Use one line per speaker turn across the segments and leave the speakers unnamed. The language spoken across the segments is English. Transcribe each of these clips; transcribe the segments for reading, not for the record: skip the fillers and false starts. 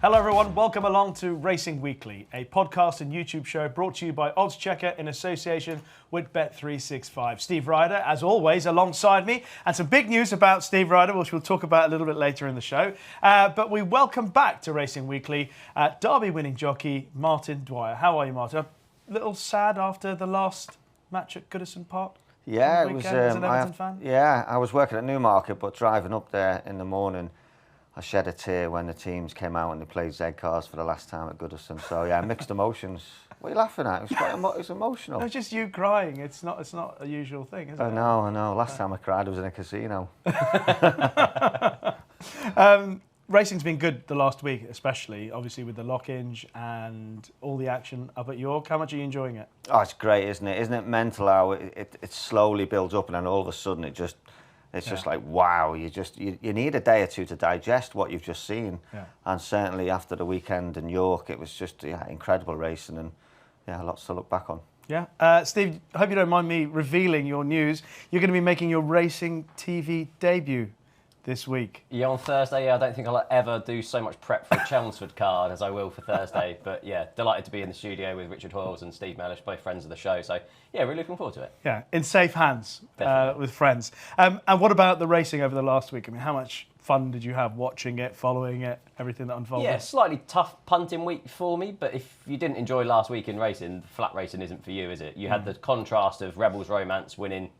Hello everyone, welcome along to Racing Weekly, a podcast and YouTube show brought to you by oddschecker in association with Bet365. Steve Ryder, as always, alongside me, and some big news about Steve Ryder, which we'll talk about a little bit later in the show. But we welcome back to Racing Weekly Derby winning jockey Martin Dwyer. How are you, Martin? A little sad after the last match at Goodison Park?
Yeah, it was.
As an Everton fan?
Yeah, I was working at Newmarket, but driving up there in the morning, I shed a tear when the teams came out and they played Z cars for the last time at Goodison. So yeah, mixed emotions. What are you laughing at? It was quite it was emotional.
No, it's just you crying. It's not a usual thing, is it?
I know. Last time I cried, I was in a casino.
Racing's been good the last week, especially, obviously, with the Lock-Inge and all the action up at York. How much are you enjoying it?
Oh, it's great, isn't it? Isn't it mental how it slowly builds up and then all of a sudden it's just like, wow, you need a day or two to digest what you've just seen. Yeah. And certainly after the weekend in York, it was just incredible racing and lots to look back on.
Yeah. Steve, I hope you don't mind me revealing your news. You're going to be making your racing TV debut this week.
Yeah, on Thursday. I don't think I'll ever do so much prep for a Chelmsford card as I will for Thursday. But yeah, delighted to be in the studio with Richard Hoyles and Steve Mellish, both friends of the show. So yeah, really looking forward to it.
Yeah, in safe hands with friends. And what about the racing over the last week? I mean, how much fun did you have watching it, following it, everything that unfolded?
Yeah, slightly tough punting week for me, but if you didn't enjoy last week in racing, flat racing isn't for you, is it? You had the contrast of Rebels Romance winning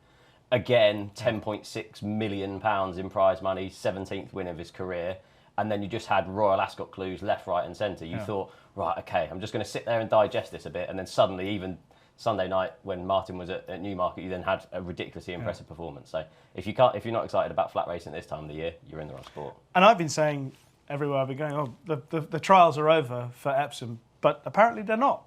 again, £10.6 million in prize money, 17th win of his career. And then you just had Royal Ascot clues left, right and centre. You thought, right, OK, I'm just going to sit there and digest this a bit. And then suddenly, even Sunday night when Martin was at Newmarket, you then had a ridiculously impressive performance. So if you're not excited about flat racing this time of the year, you're in the wrong sport.
And I've been saying everywhere I've been going, the trials are over for Epsom, but apparently they're not.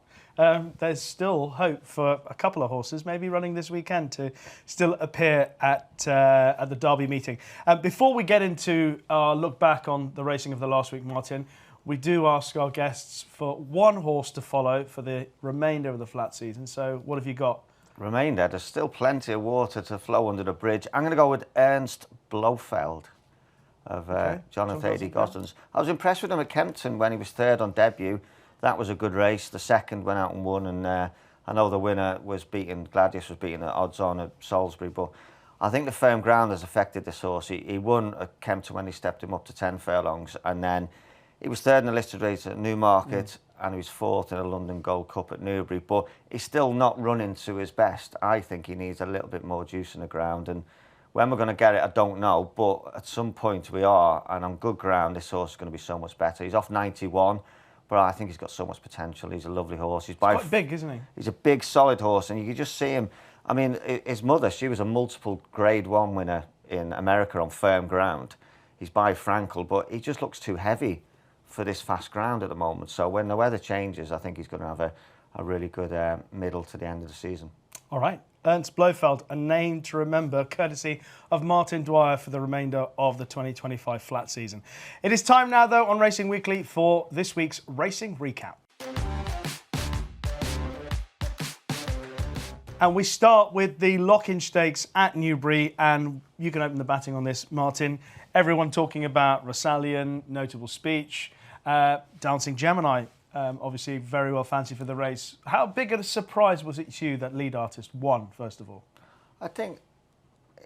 There's still hope for a couple of horses, maybe running this weekend, to still appear at the Derby meeting. Before we get into our look back on the racing of the last week, Martin, we do ask our guests for one horse to follow for the remainder of the flat season. So what have you got?
Remainder, there's still plenty of water to flow under the bridge. I'm going to go with Ernst Blofeld of Jonathan Gosden's. I was impressed with him at Kempton when he was third on debut. That was a good race. The second went out and won, and I know the winner was beaten. Gladius was beaten at odds on at Salisbury, but I think the firm ground has affected this horse. He won at Kempton when he stepped him up to 10 furlongs, and then he was third in the listed race at Newmarket, and he was fourth in a London Gold Cup at Newbury. But he's still not running to his best. I think he needs a little bit more juice in the ground, and when we're going to get it, I don't know. But at some point we are, and on good ground, this horse is going to be so much better. He's off 91. But I think he's got so much potential. He's a lovely horse. He's
quite big, isn't he?
He's a big, solid horse, and you can just see him. I mean, his mother, she was a multiple Grade 1 winner in America on firm ground. He's by Frankel, but he just looks too heavy for this fast ground at the moment. So when the weather changes, I think he's going to have a really good middle to the end of the season.
All right. Ernst Blofeld, a name to remember, courtesy of Martin Dwyer for the remainder of the 2025 flat season. It is time now, though, on Racing Weekly for this week's Racing Recap. And we start with the Lock-Inge Stakes at Newbury, and you can open the batting on this, Martin. Everyone talking about Rosallion, notable speech, Dancing Gemini. Obviously, very well fancied for the race. How big a surprise was it to you that Lead Artist won, first of all?
I think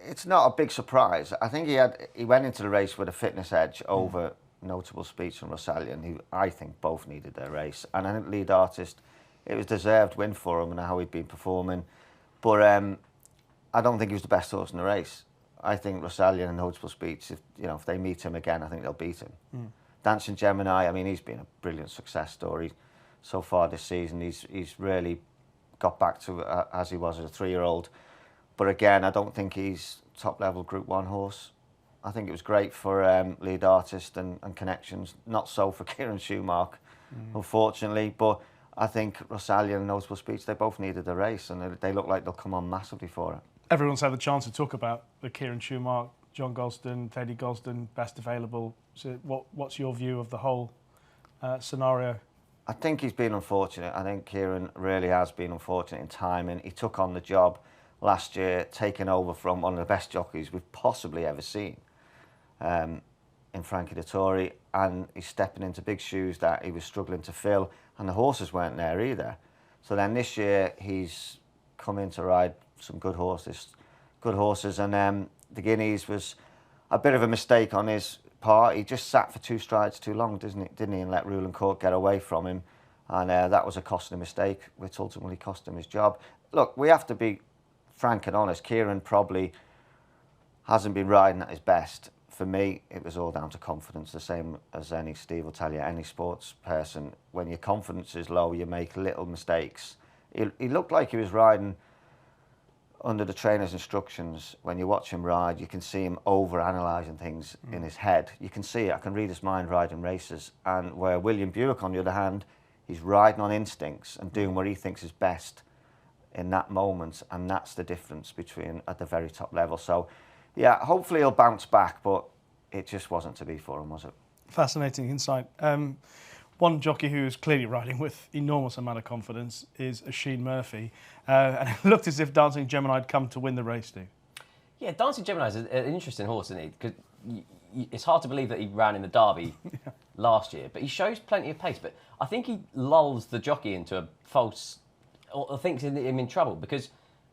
it's not a big surprise. I think he went into the race with a fitness edge over notable speech and Rosallion, who I think both needed their race. And I think Lead Artist, it was a deserved win for him and how he'd been performing. But I don't think he was the best horse in the race. I think Rosallion and notable speech, if they meet him again, I think they'll beat him. Dancing Gemini, I mean, he's been a brilliant success story so far this season. He's really got back to as he was as a 3-year-old. But again, I don't think he's top-level Group 1 horse. I think it was great for Lead Artist and connections. Not so for Kieran Schumacher, unfortunately. But I think Rosallion and Notable Speech, they both needed the race, and they look like they'll come on massively for it.
Everyone's had the chance to talk about the Kieran Schumacher, John Gosden, Teddy Gosden, best available. So what's your view of the whole scenario?
I think he's been unfortunate. I think Kieran really has been unfortunate in timing. He took on the job last year, taking over from one of the best jockeys we've possibly ever seen. in Frankie Dettori, and he's stepping into big shoes that he was struggling to fill, and the horses weren't there either. So then this year he's come in to ride some good horses, and the Guineas was a bit of a mistake on his part. He just sat for 2 strides too long, didn't he, and let Rule and Court get away from him, and that was a costly mistake, which ultimately cost him his job. Look, we have to be frank and honest. Kieran probably hasn't been riding at his best. For me, it was all down to confidence, the same as Steve will tell you, any sports person. When your confidence is low, you make little mistakes. He looked like he was riding under the trainer's instructions. When you watch him ride, you can see him over-analysing things in his head. You can see it. I can read his mind riding races. And where William Buick, on the other hand, he's riding on instincts and doing what he thinks is best in that moment. And that's the difference between at the very top level. So, yeah, hopefully he'll bounce back, but it just wasn't to be for him, was it?
Fascinating insight. One jockey who is clearly riding with enormous amount of confidence is Oisin Murphy. And it looked as if Dancing Gemini had come to win the race, Steve.
Yeah, Dancing Gemini is an interesting horse, isn't he? Because it's hard to believe that he ran in the Derby last year, but he shows plenty of pace. But I think he lulls the jockey into a false, or thinks him in trouble, because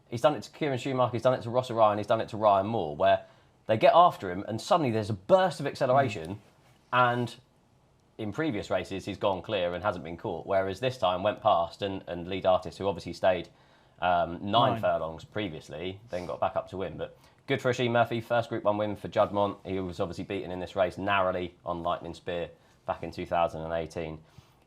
he's done it to Kieran Schumacher, he's done it to Ross O'Ryan, he's done it to Ryan Moore, where they get after him and suddenly there's a burst of acceleration, and in previous races he's gone clear and hasn't been caught, whereas this time went past and Lead Artist, who obviously stayed 9 furlongs previously, then got back up to win. But good for Oisin Murphy, first Group 1 win for Juddmonte. He was obviously beaten in this race narrowly on Lightning Spear back in 2018.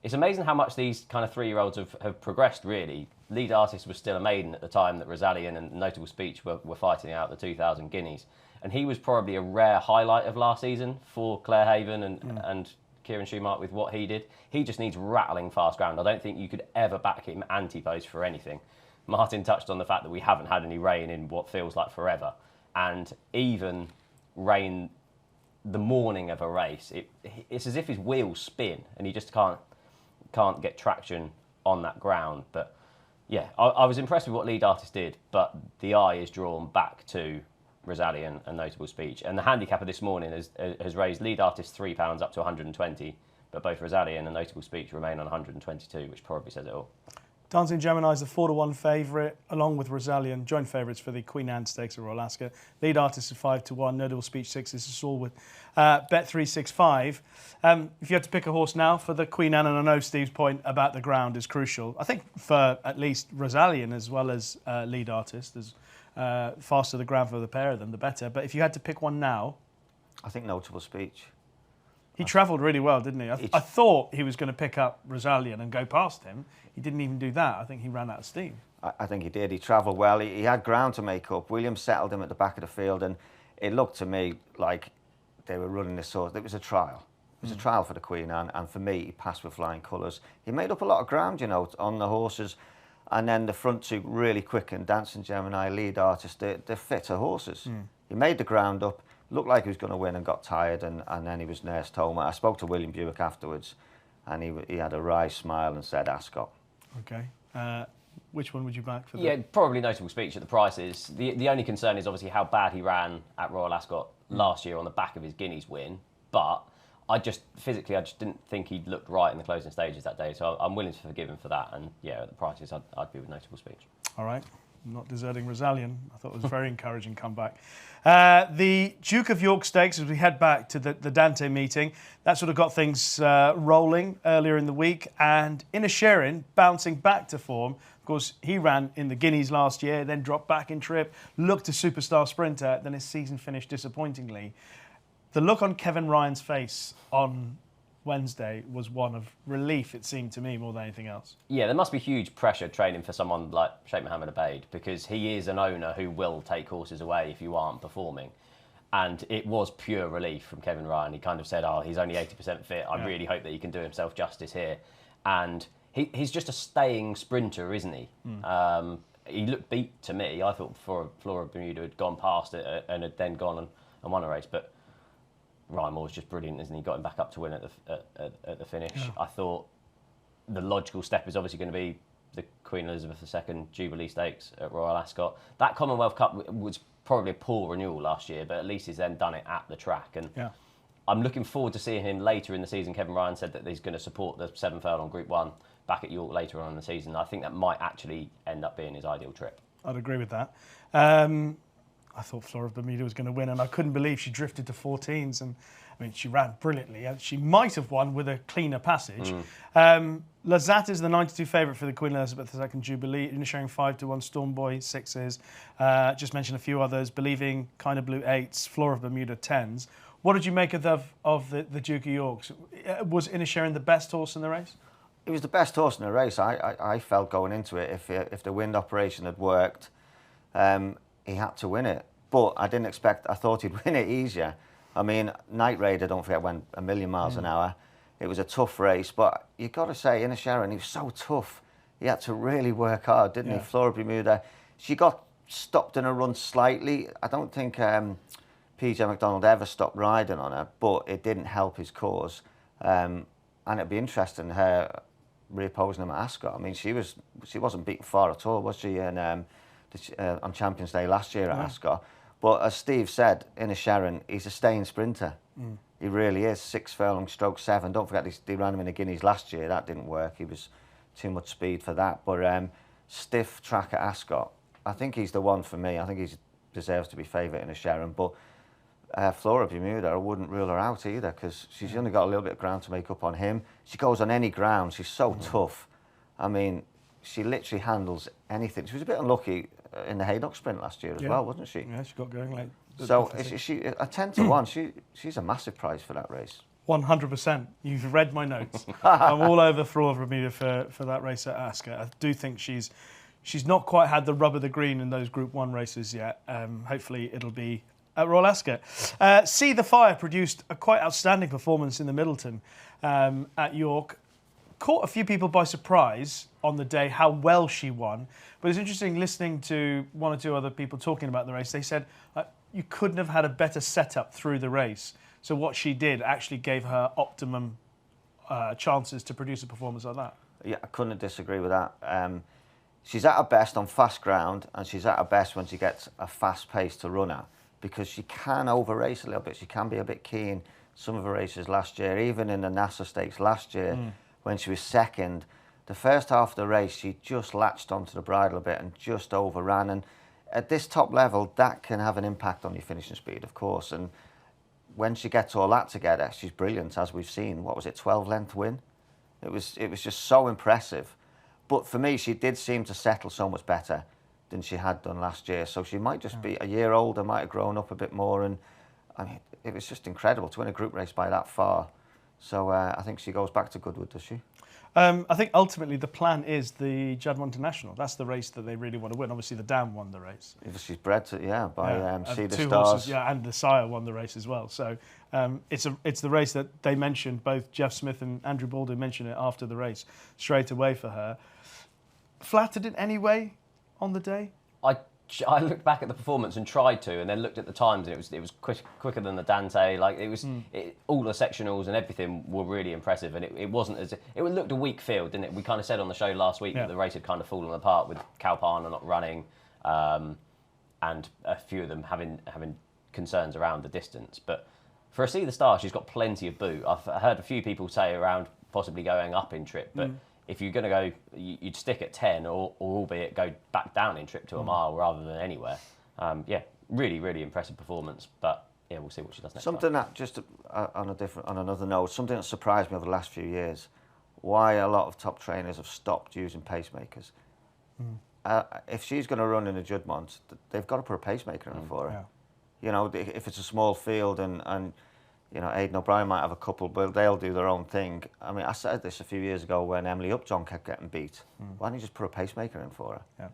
It's amazing how much these kind of 3-year-olds have progressed, really. Lead Artist was still a maiden at the time that Rosalian and Notable Speech were fighting out the 2000 Guineas. And he was probably a rare highlight of last season for Clare Haven and Kieran Schumacher with what he did. He just needs rattling fast ground. I don't think you could ever back him anti-post for anything. Martin touched on the fact that we haven't had any rain in what feels like forever. And even rain the morning of a race, it's as if his wheels spin and he just can't get traction on that ground. But yeah, I was impressed with what Lead Artist did, but the eye is drawn back to Rosalian and Notable Speech. And the handicap of this morning has raised Lead Artist £3 up to 120, but both Rosalian and Notable Speech remain on 122, which probably says it all.
Dancing Gemini is a 4-1 favourite, along with Rosalian, joint favourites for the Queen Anne Stakes at Royal Ascot. Lead Artist is 5-1, Notable Speech 6. This is all with Bet365. If you had to pick a horse now for the Queen Anne, and I know Steve's point about the ground is crucial, I think for at least Rosalian as well as Lead Artist, as faster the ground for the pair of them, the better. But if you had to pick one now,
I think Notable Speech.
He travelled really well, didn't he? I thought he was going to pick up Rosalian and go past him. He didn't even do that. I think he ran out of steam.
I think he did. He travelled well. He had ground to make up. Williams settled him at the back of the field, and it looked to me like they were running this sort. It was a trial. It was a trial for the Queen Anne, and for me, he passed with flying colours. He made up a lot of ground, on the horses, and then the front 2 really quick, and Dancing Gemini, Lead Artist, they're fitter horses. He made the ground up. Looked like he was going to win and got tired, and then he was nursed home. I spoke to William Buick afterwards, and he had a wry smile and said, Ascot.
Okay. Which one would you back for that?
Yeah, probably Notable Speech at the prices. The only concern is obviously how bad he ran at Royal Ascot last year on the back of his Guineas win. But I just didn't think he'd looked right in the closing stages that day. So I'm willing to forgive him for that. And yeah, at the prices, I'd be with Notable Speech.
All right. Not deserting Rosalian. I thought it was a very encouraging comeback. The Duke of York Stakes, as we head back to the Dante meeting, that sort of got things rolling earlier in the week. And Inisherin bouncing back to form. Of course, he ran in the Guineas last year, then dropped back in trip, looked a superstar sprinter, then his season finished disappointingly. The look on Kevin Ryan's face on Wednesday was one of relief, it seemed to me, more than anything else.
Yeah, there must be huge pressure training for someone like Sheikh Mohammed Abeid, because he is an owner who will take horses away if you aren't performing. And it was pure relief from Kevin Ryan. He kind of said, he's only 80% fit. I really hope that he can do himself justice here. And he's just a staying sprinter, isn't he? He looked beat to me. I thought Flora Bermuda had gone past it and had then gone and won a race. But Ryan Moore's just brilliant, isn't he? Got him back up to win at the finish. Yeah. I thought the logical step is obviously going to be the Queen Elizabeth II Jubilee Stakes at Royal Ascot. That Commonwealth Cup was probably a poor renewal last year, but at least he's then done it at the track. And I'm looking forward to seeing him later in the season. Kevin Ryan said that he's going to support the 7 furlong Group 1 back at York later on in the season. I think that might actually end up being his ideal trip.
I'd agree with that. I thought Flora of Bermuda was going to win, and I couldn't believe she drifted to 14s. And I mean, she ran brilliantly. She might have won with a cleaner passage. Lazat is the 92 favourite for the Queen Elizabeth II Jubilee. Inisherin 5-1, Stormboy 6s. Just mentioned a few others. Believing, Kind of Blue 8s, Flora of Bermuda 10s. What did you make of the Duke of York's? Was Inisherin the best horse in the race?
He was the best horse in the race. I felt going into it, if the wind operation had worked, he had to win it. But I thought he'd win it easier. I mean, Night Raider, don't forget, went a million miles an hour. It was a tough race, but you've got to say, Inisherin, he was so tough. He had to really work hard, didn't he? Flora Bermuda, she got stopped in a run slightly. I don't think PJ McDonald ever stopped riding on her, but it didn't help his cause. And it'd be interesting, her reopposing him at Ascot. I mean, she wasn't beaten far at all, was she, on Champions Day last year at Ascot? But as Steve said, Inisherin, he's a staying sprinter. He really is. 6 furlong stroke 7. Don't forget, they ran him in the Guineas last year. That didn't work. He was too much speed for that. But stiff track at Ascot, I think he's the one for me. I think he deserves to be favourite Inisherin. But Flora Bermuda, I wouldn't rule her out either, because she's only got a little bit of ground to make up on him. She goes on any ground. She's so tough. I mean, she literally handles anything. She was a bit unlucky in the Haydock sprint last year as well, wasn't she?
Yeah, she got going late.
So she a 10-1. She's a massive prize for that race.
100%. You've read my notes. I'm all over Flora of Bermuda for that race at Ascot. I do think she's not quite had the rub of the green in those Group 1 races yet. Hopefully it'll be at Royal Ascot. See the Fire produced a quite outstanding performance in the Middleton at York. Caught a few people by surprise on the day how well she won. But it's interesting listening to one or two other people talking about the race. They said you couldn't have had a better setup through the race. So what she did actually gave her optimum chances to produce a performance like that.
Yeah, I couldn't disagree with that. She's at her best on fast ground, and she's at her best when she gets a fast pace to run at, because she can over-race a little bit. She can be a bit keen. Some of her races last year, even in the NASA Stakes last year, when she was second, the first half of the race, she just latched onto the bridle a bit and just overran. And at this top level, that can have an impact on your finishing speed, of course. And when she gets all that together, she's brilliant, as we've seen. What was it, 12-length win? It was just so impressive. But for me, she did seem to settle so much better than she had done last year. So she might just be a year older, might have grown up a bit more. And I mean, it was just incredible to win a group race by that far. So I think she goes back to Goodwood, does she?
I think ultimately the plan is the Juddmonte International. That's the race that they really want to win. Obviously, the Dam won the race.
She's bred to, by See the
two
Stars.
horses, and the Sire won the race as well. So it's the race that they mentioned. Both Jeff Smith and Andrew Baldwin mentioned it after the race straight away for her. Flattered in any way on the day?
I looked back at the performance and tried to, and then looked at the times, and it was quicker than the Dante. Like all the sectionals and everything were really impressive, and it wasn't as it looked a weak field, didn't it? We kind of said on the show last week that the race had kind of fallen apart with Kalpana not running, and a few of them having concerns around the distance. But for a See the Star, she's got plenty of boot. I've heard a few people say around possibly going up in trip, but. If you're going to go, you'd stick at 10 or albeit go back down in trip to a mile rather than anywhere. Really, really impressive performance. But yeah, we'll see what she does next
Something
time.
that, just on another note, something that surprised me over the last few years, why a lot of top trainers have stopped using pacemakers. If she's going to run in a Juddmonte, they've got to put a pacemaker in for her. Yeah. You know, if it's a small field and you know, Aidan O'Brien might have a couple, but they'll do their own thing. I mean, I said this a few years ago when Emily Upjohn kept getting beat. Why don't you just put a pacemaker in for her? Yeah.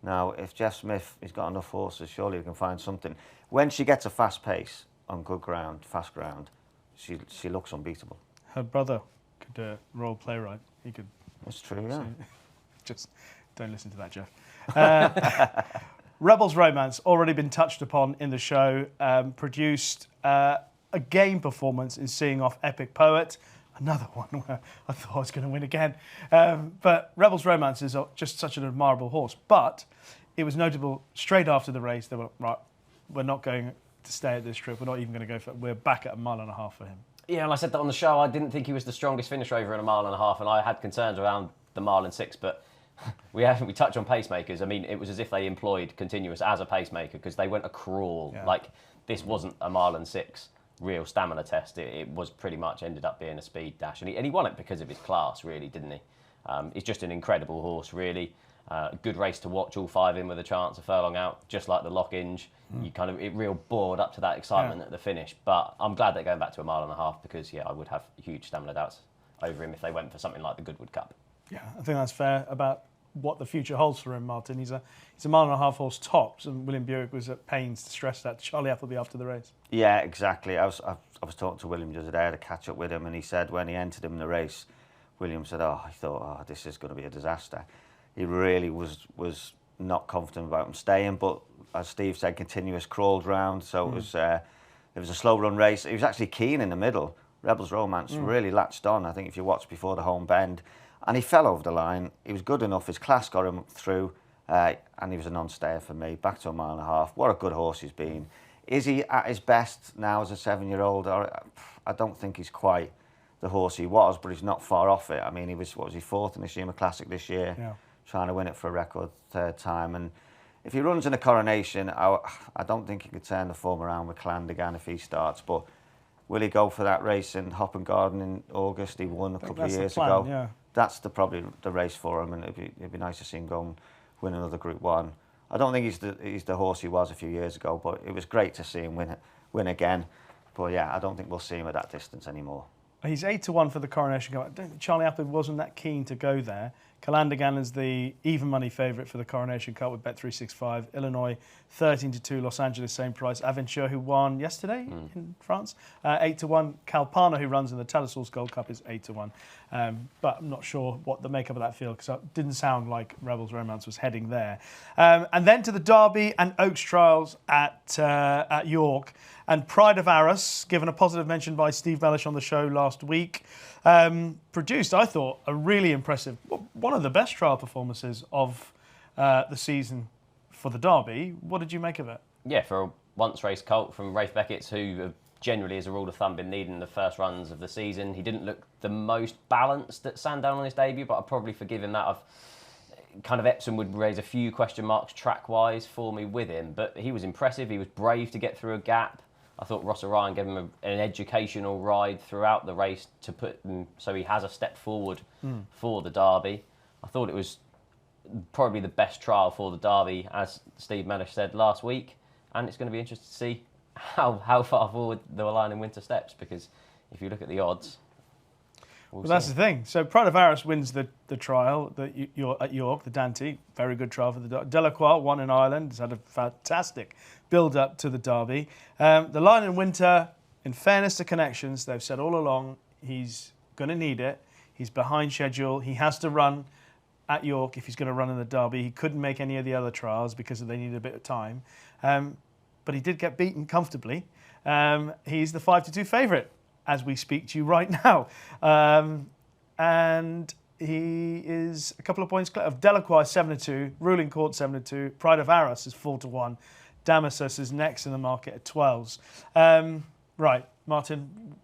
Now, if Jeff Smith has got enough horses, surely he can find something. When she gets a fast pace on good ground, fast ground, she looks unbeatable.
Her brother could role playwright. He could.
That's true, yeah.
Just don't listen to that, Jeff. Rebels Romance, already been touched upon in the show, produced a game performance in Seeing Off Epic Poet. Another one where I thought I was going to win again. But Rebels Romance is just such an admirable horse. But it was notable straight after the race, they were, right, we're not going to stay at this trip. We're not even going to go for. We're back at 1.5 miles for him.
Yeah, and I said that on the show. I didn't think he was the strongest finisher over in 1.5 miles, and I had concerns around the 1.6 miles. But we touch on pacemakers. I mean, it was as if they employed Continuous as a pacemaker because they went a crawl.
Yeah.
Like this wasn't a 1.6 miles real stamina test. It was pretty much ended up being a speed dash, and he won it because of his class, really, didn't he? He's just an incredible horse, really. A good race to watch, all 5 in with a chance, a furlong out, just like the Lock-Inge. It real bored up to that excitement at the finish. But I'm glad they're going back to 1.5 miles because, I would have huge stamina doubts over him if they went for something like the Goodwood Cup.
Yeah, I think that's fair about what the future holds for him, Martin. He's a 1.5 mile horse tops, and William Buick was at pains to stress that to Charlie Appleby after the race.
Yeah, exactly. I was talking to William the other day. I had a catch up with him, and he said when he entered him in the race, William said, I thought, this is going to be a disaster. He really was not confident about him staying, but as Steve said, Continuous crawled round, so it was a slow run race. He was actually keen in the middle. Rebels Romance really latched on, I think, if you watched before the home bend. And he fell over the line. He was good enough. His class got him through, and he was a non-stayer for me. Back to 1.5 miles. What a good horse he's been. Is he at his best now as a 7-year-old? I don't think he's quite the horse he was, but he's not far off it. I mean, he was, what was he, 4th in the Shima Classic this year, trying to win it for a record 3rd time. And if he runs in a Coronation, I don't think he could turn the form around with Clandigan if he starts. But will he go for that race in Hoppen Garden in August? He won a couple of years ago.
Yeah.
That's probably the race for him, and it'd be nice to see him go and win another Group 1. I don't think he's the horse he was a few years ago, but it was great to see him win again. But yeah, I don't think we'll see him at that distance anymore.
He's 8-1 for the Coronation Cup. Charlie Appleby wasn't that keen to go there. Calandigan is the even money favourite for the Coronation Cup with Bet365. Illinois 13-2. Los Angeles same price. Aventure, who won yesterday in France, 8-1. Calpana, who runs in the Telesource Gold Cup, is 8-1. But I'm not sure what the makeup of that field, because it didn't sound like Rebels Romance was heading there. And then to the Derby and Oaks Trials at York. And Pride of Arras, given a positive mention by Steve Mellish on the show last week, produced, I thought, a really impressive, one of the best trial performances of the season for the Derby. What did you make of it?
Yeah, for a once-race colt from Rafe Beckett's, who generally, as a rule of thumb, been leading the first runs of the season. He didn't look the most balanced at Sandown on his debut, but I'd probably forgive him that. Epsom would raise a few question marks track-wise for me with him, but he was impressive. He was brave to get through a gap. I thought Ross Orion gave him an educational ride throughout the race to put him so he has a step forward for the Derby. I thought it was probably the best trial for the Derby, as Steve Mellish said last week, and it's going to be interesting to see how far forward the Lion in Winter steps, because if you look at the odds...
Well, that's the thing. So Pride of Arras wins the trial at York, the Dante. Very good trial for the Derby. Delacroix won in Ireland. He's had a fantastic build-up to the Derby. The Lion in Winter, in fairness to Connections, they've said all along he's going to need it. He's behind schedule. He has to run at York if he's going to run in the Derby. He couldn't make any of the other trials because they needed a bit of time. But he did get beaten comfortably. He's the 5-2 favourite as we speak to you right now. And he is a couple of points clear of Delacroix 7-2, Ruling Court 7-2, Pride of Arras is 4-1, Damasus is next in the market at 12s. Right, Martin,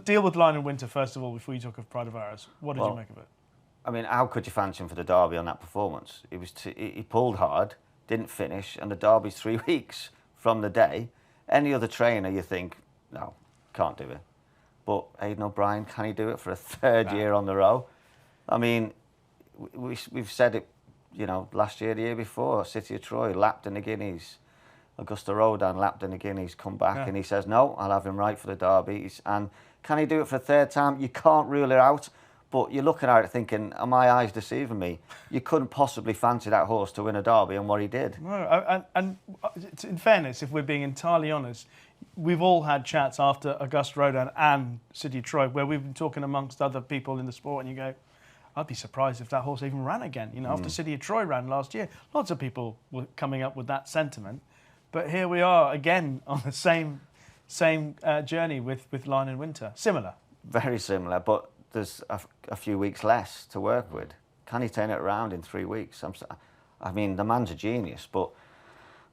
deal with Lion in Winter first of all before you talk of Pride of Arras. What did you make of it?
I mean, how could you fancy him for the Derby on that performance? He pulled hard, didn't finish, and the Derby's 3 weeks from the day. Any other trainer, you think, no, can't do it. But Aidan O'Brien, can he do it for a third year on the row? I mean, we've said it, last year, the year before, City of Troy, lapped in the Guineas. Augusta Rodan lapped in the Guineas, come back, and he says, no, I'll have him right for the Derby. And can he do it for a third time? You can't rule it out, but you're looking at it thinking, are my eyes deceiving me? You couldn't possibly fancy that horse to win a Derby, and what he did.
No, and in fairness, if we're being entirely honest, we've all had chats after Augusta Rodan and City of Troy where we've been talking amongst other people in the sport, and you go, I'd be surprised if that horse even ran again. After City of Troy ran last year, lots of people were coming up with that sentiment. But here we are again on the same journey with Lion in Winter. Similar. Very
similar, but there's a few weeks less to work with. Can he turn it around in 3 weeks? I mean, the man's a genius, but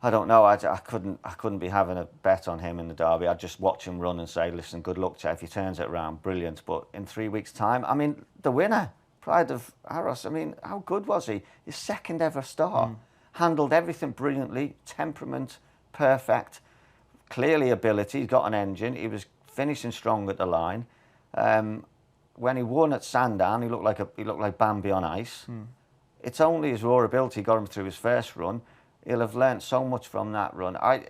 I don't know. I couldn't be having a bet on him in the Derby. I'd just watch him run and say, listen, good luck to you. If he turns it around, brilliant. But in 3 weeks' time, I mean, the winner, Pride of Arras, I mean, how good was he? His second ever start. Handled everything brilliantly, temperament, perfect. Clearly ability, he's got an engine. He was finishing strong at the line. When he won at Sandown, he looked like Bambi on ice. It's only his raw ability got him through his first run. He'll have learnt so much from that run. I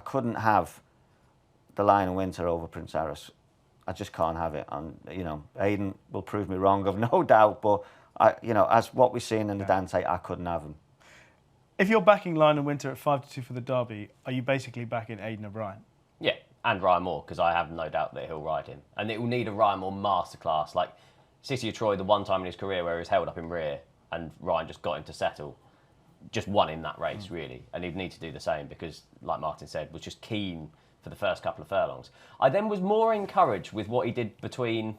couldn't have the Lion and Winter over Prince Arras. I just can't have it. And Aidan will prove me wrong, I've no doubt. But as what we've seen in the Dante, I couldn't have him.
If you're backing Lion and Winter at 5-2 for the Derby, are you basically backing Aidan O'Brien?
Yeah, and Ryan Moore, because I have no doubt that he'll ride him. And it will need a Ryan Moore masterclass, like City of Troy, the one time in his career where he was held up in rear and Ryan just got him to settle. Just won in that race, really. And he'd need to do the same because, like Martin said, was just keen for the first couple of furlongs. I then was more encouraged with what he did between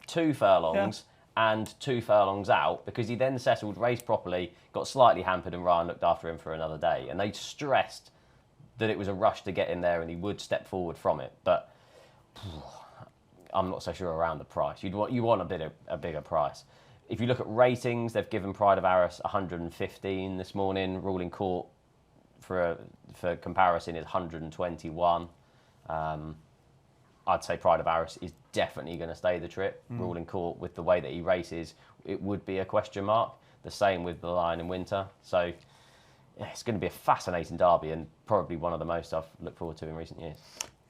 2 furlongs and 2 furlongs out, because he then settled, raced properly, got slightly hampered, and Ryan looked after him for another day. And they stressed that it was a rush to get in there and he would step forward from it. But I'm not so sure around the price. You want a bigger price. If you look at ratings, they've given Pride of Arras 115 this morning. Ruling Court, for comparison, is 121. I'd say Pride of Arras is definitely going to stay the trip. Ruling Court, with the way that he races, it would be a question mark. The same with the Lion in Winter. So it's going to be a fascinating derby and probably one of the most I've looked forward to in recent years.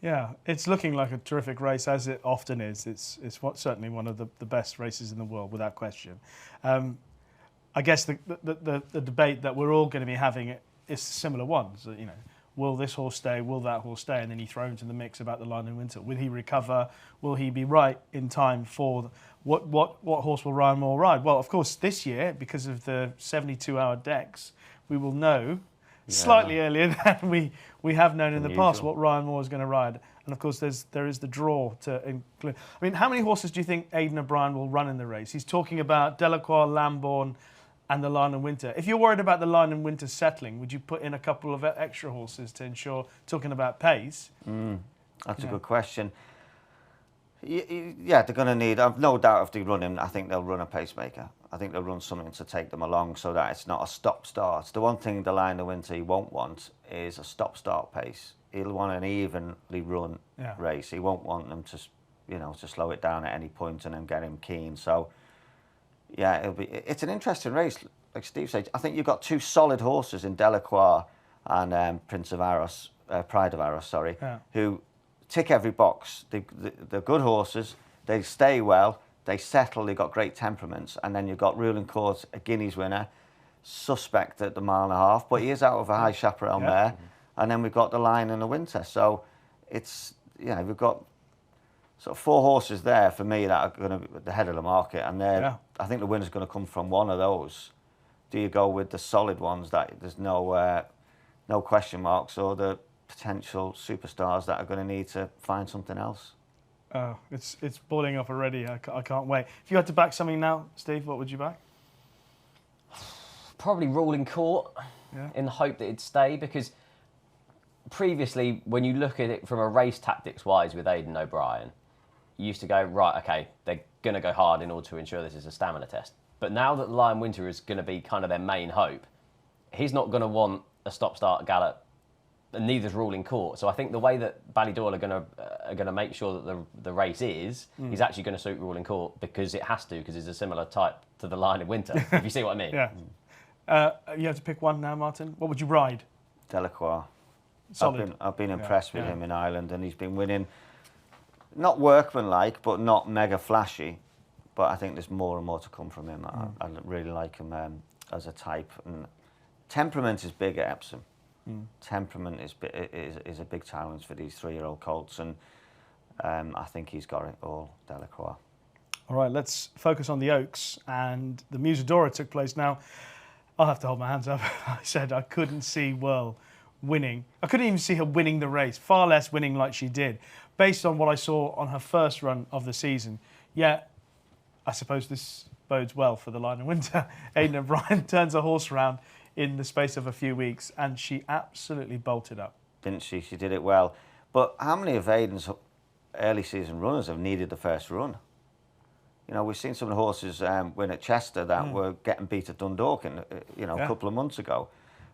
Yeah, it's looking like a terrific race, as it often is. It's certainly one of the best races in the world, without question. I guess the debate that we're all going to be having is similar ones. Will this horse stay? Will that horse stay? And then you throw into the mix about the Lion in Winter. Will he recover? Will he be right in time for what horse will Ryan Moore ride? Well, of course, this year, because of the 72-hour decks, we will know slightly earlier than we have known in the past what Ryan Moore is going to ride. And of course, there is the draw to include. I mean, how many horses do you think Aidan O'Brien will run in the race? He's talking about Delacroix, Lambourne, and the Lion and Winter. If you're worried about the Lion and Winter settling, would you put in a couple of extra horses to ensure, talking about pace?
That's a good question. Yeah, they're going to need, I've no doubt if they run him, I think they'll run a pacemaker. I think they'll run something to take them along so that it's not a stop-start. The one thing the Lion and Winter he won't want is a stop-start pace. He'll want an evenly run race. He won't want them to slow it down at any point and then get him keen. So, yeah, it's an interesting race, like Steve said. I think you've got 2 solid horses in Delacroix and Pride of Arras, who tick every box. They're good horses. They stay well. They settle. They've got great temperaments. And then you've got Ruling Court, a Guineas winner, suspect at the 1.5 miles, but he is out of a high chaparral mare. And then we've got the Lion and the Winter. So we've got sort of 4 horses there for me that are going to be at the head of the market. And I think the winner's going to come from one of those. Do you go with the solid ones that there's no question marks, or the potential superstars that are going to need to find something else?
Oh, it's boiling up already. I can't wait. If you had to back something now, Steve, what would you back?
Probably Ruling Court, in the hope that it'd stay, because previously, when you look at it from a race tactics-wise with Aidan O'Brien, you used to go, right, okay, they're going to go hard in order to ensure this is a stamina test. But now that Lion Winter is going to be kind of their main hope, he's not going to want a stop-start gallop, and neither's Ruling Court. So I think the way that Ballydoyle are going to make sure that the race is actually going to suit Ruling Court, because it has to, because it's a similar type to the Lion in Winter, if you see what I mean.
Yeah. You have to pick one now, Martin. What would you ride?
Delacroix.
Solid.
I've been impressed with him in Ireland, and he's been winning. Not workmanlike, but not mega flashy. But I think there's more and more to come from him. I really like him as a type. And temperament is big at Epsom. Temperament is a big challenge for these 3-year-old colts, and I think he's got it all, Delacroix.
All right, let's focus on the Oaks, and the Musadora took place now. I'll have to hold my hands up. I said I couldn't see Whirl winning. I couldn't even see her winning the race, far less winning like she did, based on what I saw on her first run of the season. Yet, I suppose this bodes well for the Lion and Winter. Aidan O'Brien turns a horse around in the space of a few weeks, and she absolutely bolted up.
Didn't she? She did it well. But how many of Aidan's early season runners have needed the first run? You know, we've seen some of the horses win at Chester that were getting beat at Dundalk, a couple of months ago.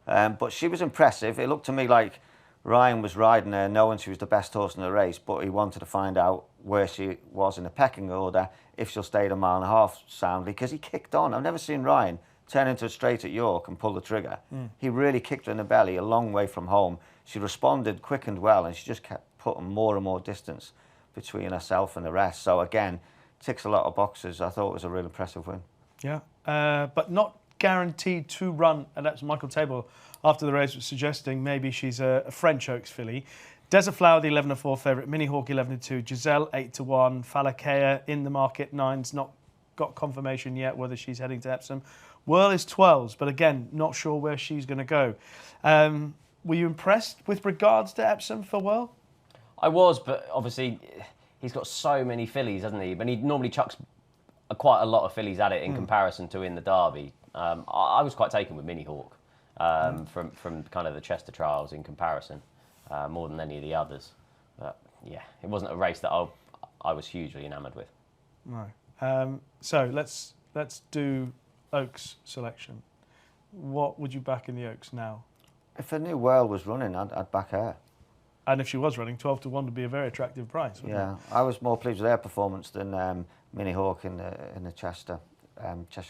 But she was impressive. It looked to me like Ryan was riding her knowing she was the best horse in the race, but he wanted to find out where she was in the pecking order, if she'll stay at a mile and a half soundly, because he kicked on. I've never seen Ryan turn into a straight at York and pull the trigger. He really kicked her in the belly a long way from home. She responded quick and well, and she just kept putting more and more distance between herself and the rest. So again, ticks a lot of boxes. I thought it was a real impressive win.
Yeah, but not guaranteed to run. And that's Michael Table after the race was suggesting maybe she's a French Oaks filly. Desert Flower, the 11-4 favourite. Mini Hawk, 11-2. Giselle, 8-1. Falakea in the market, 9s. Not got confirmation yet whether she's heading to Epsom. Whirl is 12s, but again, not sure where she's going to go. Were you impressed with regards to Epsom for Whirl?
I was, but obviously he's got so many fillies, hasn't he? But he normally chucks quite a lot of fillies at it in comparison to in the Derby. I was quite taken with Mini Hawk from kind of the Chester trials in comparison, more than any of the others. But yeah, it wasn't a race that I was hugely enamoured with.
No. So let's do Oaks selection. What would you back in the Oaks now?
If a new Whirl was running, I'd back her.
And if she was running, 12-1 would be a very attractive price, wouldn't it?
I was more pleased with their performance than Mini Hawk in the Chester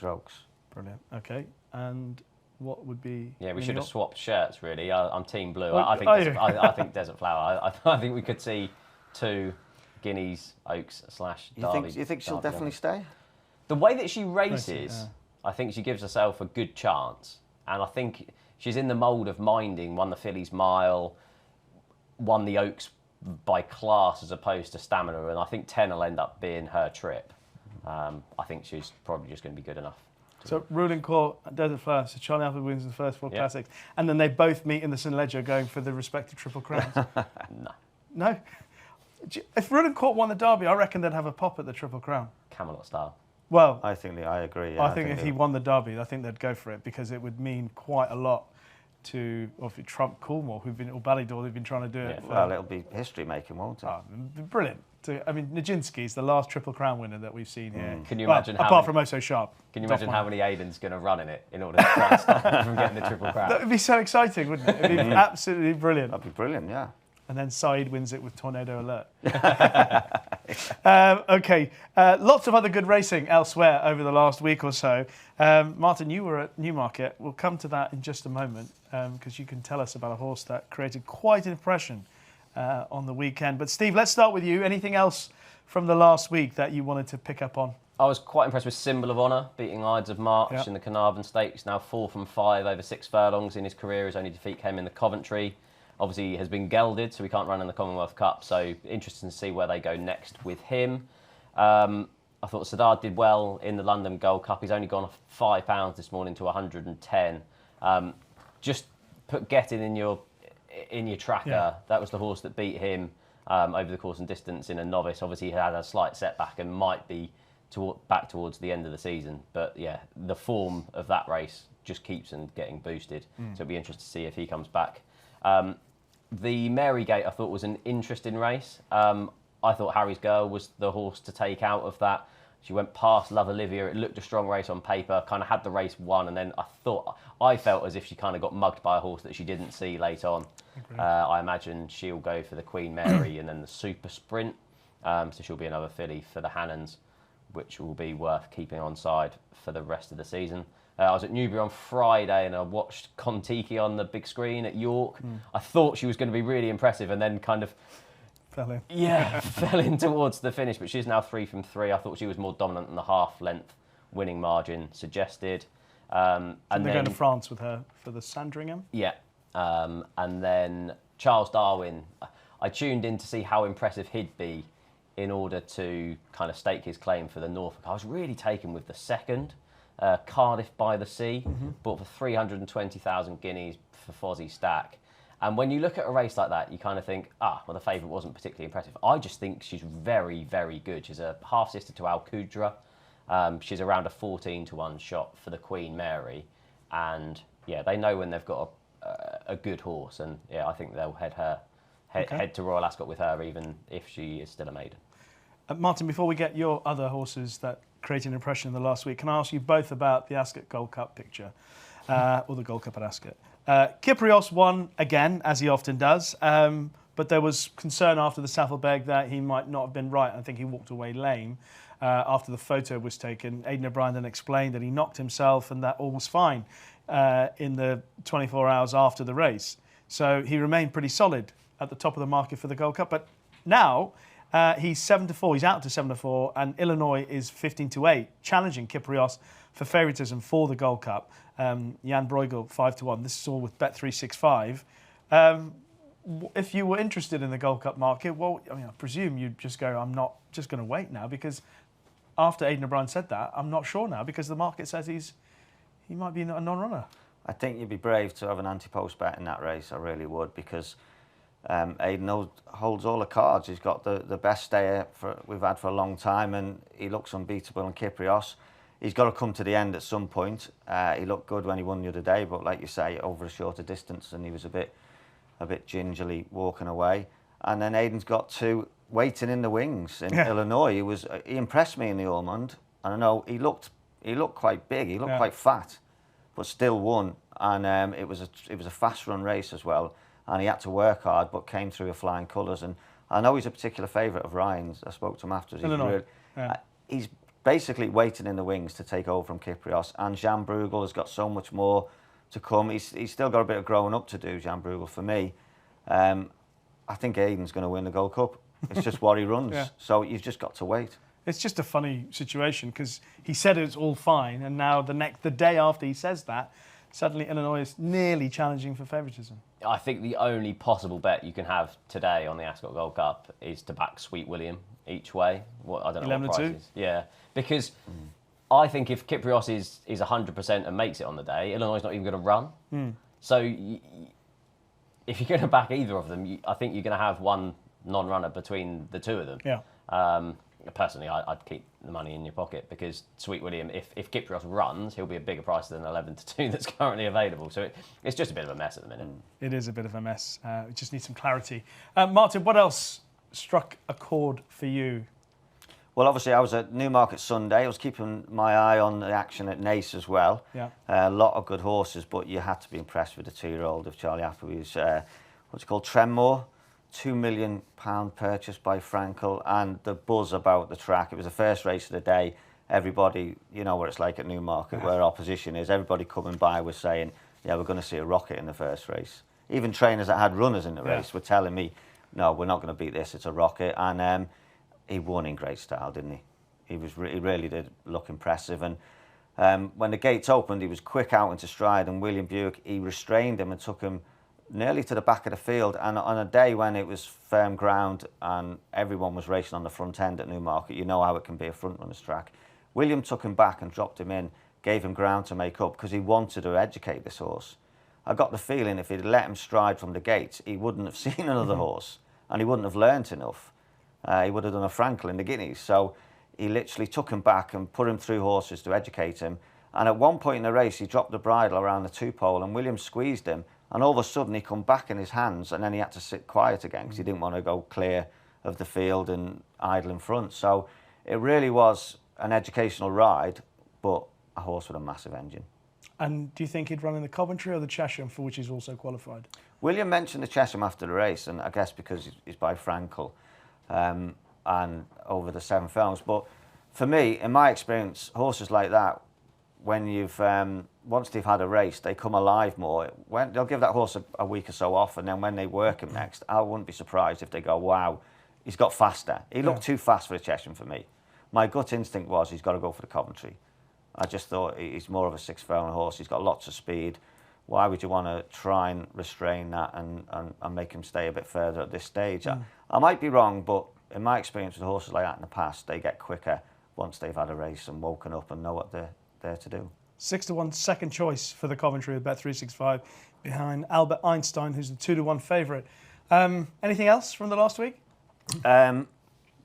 Oaks.
Brilliant. Okay. And what would be?
Yeah, we
Mini
should have
Hawk?
swapped shirts, really. I'm Team Blue.
Well,
I think Desert Flower. I think we could see 2 Guineas, Oaks / Derby.
You think she'll
Derby
definitely stay?
The way that she races, I think she gives herself a good chance. And I think she's in the mould of minding, won the Fillies Mile, won the Oaks by class as opposed to stamina. And I think 10 will end up being her trip. I think she's probably just going to be good enough.
So ruling court, Desert Flower, so Charlie Alford wins the first 4 classics. And then they both meet in the St. Ledger going for the respective Triple Crowns.
No.
No? If ruling court won the Derby, I reckon they'd have a pop at the Triple Crown.
Camelot style.
Well,
I agree. Yeah,
I think if he won the Derby, I think they'd go for it because it would mean quite a lot to obviously Trump Coolmore, or Ballydor, who've been trying to do it.
Well, it'll be history making, won't it?
Oh, brilliant. I mean, Nijinsky's the last Triple Crown winner that we've seen here.
Can you imagine
apart from Oso Sharp.
Can you imagine how many Aiden's going to run in it in order to try and stop him from getting the Triple Crown?
That would be so exciting, wouldn't it? It'd be absolutely brilliant.
That'd be brilliant, yeah.
And then Saeed wins it with Tornado Alert. Okay, lots of other good racing elsewhere over the last week or so. Martin, you were at Newmarket. We'll come to that in just a moment because you can tell us about a horse that created quite an impression on the weekend. But Steve, let's start with you. Anything else from the last week that you wanted to pick up on?
I was quite impressed with Symbol of Honour, beating Ides of March in the Carnarvon Stakes. Now 4 from 5 over 6 furlongs in his career. His only defeat came in the Coventry. Obviously, he has been gelded, so he can't run in the Commonwealth Cup. So interesting to see where they go next with him. I thought Sadar did well in the London Gold Cup. He's only gone off £5 this morning to 110. Just put Getting in your tracker.
Yeah.
That was the horse that beat him over the course and distance in a novice. Obviously, he had a slight setback and might be back towards the end of the season. But yeah, the form of that race just keeps on getting boosted. So it'll be interesting to see if he comes back. The Marygate, I thought, was an interesting race. I thought Harry's Girl was the horse to take out of that. She went past Love Olivia. It looked a strong race on paper, kind of had the race won, and then I felt as if she kind of got mugged by a horse that she didn't see late on. I imagine she'll go for the Queen Mary and then the Super Sprint. So she'll be another filly for the Hannons, which will be worth keeping on side for the rest of the season. I was at Newbury on Friday and I watched Kontiki on the big screen at York. I thought she was going to be really impressive and then kind of
Fell in.
Yeah, fell in towards the finish, but she's now 3 from 3. I thought she was more dominant than the half-length winning margin suggested.
And they're going to France with her for the Sandringham?
Yeah. And then Charles Darwin, I tuned in to see how impressive he'd be in order to kind of stake his claim for the Norfolk. I was really taken with the second, Cardiff by the Sea, bought for 320,000 guineas for Fozzie Stack. And when you look at a race like that, you kind of think, well, the favourite wasn't particularly impressive. I just think she's very, very good. She's a half-sister to Al Qudra. She's around a 14-1 shot for the Queen Mary. And yeah, they know when they've got a good horse, and yeah, I think they'll head to Royal Ascot with her, even if she is still a maiden.
Martin, before we get your other horses that created an impression in the last week, can I ask you both about the Ascot Gold Cup picture, or the Gold Cup at Ascot? Kyprios won again, as he often does, but there was concern after the Saddlebag that he might not have been right. I think he walked away lame after the photo was taken. Aidan O'Brien then explained that he knocked himself and that all was fine in the 24 hours after the race. So he remained pretty solid at the top of the market for the Gold Cup. But now he's 7-4. He's out to 7-4, and Illinois is 15-8, challenging Kyprios for favouritism for the Gold Cup. Jan Bruegel 5-1. This is all with Bet365. If you were interested in the Gold Cup market, well, I mean, I presume you'd just go, I'm not just going to wait now, because after Aidan O'Brien said that, I'm not sure now, because the market says he might be a non-runner. I
think you'd be brave to have an anti-post bet in that race. I really would, because Aidan holds all the cards. He's got the best stayer we've had for a long time, and he looks unbeatable in Kyprios. He's got to come to the end at some point. He looked good when he won the other day, but like you say, over a shorter distance, and he was a bit gingerly walking away. And then Aidan's got two waiting in the wings in Illinois. He impressed me in the Ormond, and I know he looked quite big. He looked quite fat, but still won. And it was a fast run race as well. And he had to work hard, but came through with flying colours. And I know he's a particular favourite of Ryan's. I spoke to him after. He's basically waiting in the wings to take over from Kyprios. And Jan Bruegel has got so much more to come. He's still got a bit of growing up to do, Jan Bruegel, for me. I think Aidan's going to win the Gold Cup. It's just what he runs. So you've just got to wait.
It's just a funny situation, because he said it's all fine, and now the day after he says that, suddenly Illinois is nearly challenging for favouritism.
I think the only possible bet you can have today on the Ascot Gold Cup is to back Sweet William each way. I don't know what price is. Yeah, because I think if Kyprios is 100% and makes it on the day, Illinois is not even going to run. So if you're going to back either of them, I think you're going to have one non-runner between the two of them.
Yeah.
Personally, I'd keep the money in your pocket, because Sweet William, if Kyprios runs, he'll be a bigger price than 11-2 that's currently available. So it's just a bit of a mess at the minute.
It is a bit of a mess. We just need some clarity. Martin, what else struck a chord for you?
Well, obviously, I was at Newmarket Sunday. I was keeping my eye on the action at Naas as well.
Yeah.
A lot of good horses, but you had to be impressed with the 2-year-old of Charlie Appleby's, what's it called, Trenmore. £2 million purchase by Frankel, and the buzz about the track. It was the first race of the day. Everybody, you know what it's like at Newmarket, where opposition is. Everybody coming by was saying, yeah, we're going to see a rocket in the first race. Even trainers that had runners in the race were telling me, no, we're not going to beat this, it's a rocket. And he won in great style, didn't he? He really did look impressive. And when the gates opened, he was quick out into stride, and William Buick, he restrained him and took him nearly to the back of the field. And on a day when it was firm ground and everyone was racing on the front end at Newmarket, you know how it can be a front runner's track. William took him back and dropped him in, gave him ground to make up, because he wanted to educate this horse. I got the feeling if he'd let him stride from the gates, he wouldn't have seen another horse, and he wouldn't have learnt enough. He would have done a Frankel in the Guineas. So he literally took him back and put him through horses to educate him. And at one point in the race, he dropped the bridle around the 2-pole, and William squeezed him. And all of a sudden, he come back in his hands, and then he had to sit quiet again, because he didn't want to go clear of the field and idle in front. So it really was an educational ride, but a horse with a massive engine.
And do you think he'd run in the Coventry or the Chesham, for which he's also qualified?
William mentioned the Chesham after the race, and I guess because he's by Frankel and over the 7 films. But for me, in my experience, horses like that, when you've once they've had a race, they come alive more. They'll give that horse a week or so off, and then when they work him next, I wouldn't be surprised if they go, wow, he's got faster. He looked too fast for the Chesham for me. My gut instinct was he's got to go for the Coventry. I just thought he's more of a 6-furlong horse. He's got lots of speed. Why would you want to try and restrain that and make him stay a bit further at this stage? I might be wrong, but in my experience with horses like that in the past, they get quicker once they've had a race and woken up and know what they're there to do.
6-1 second choice for the Coventry with Bet365, behind Albert Einstein, who's the 2-1 favourite. Anything else from the last week?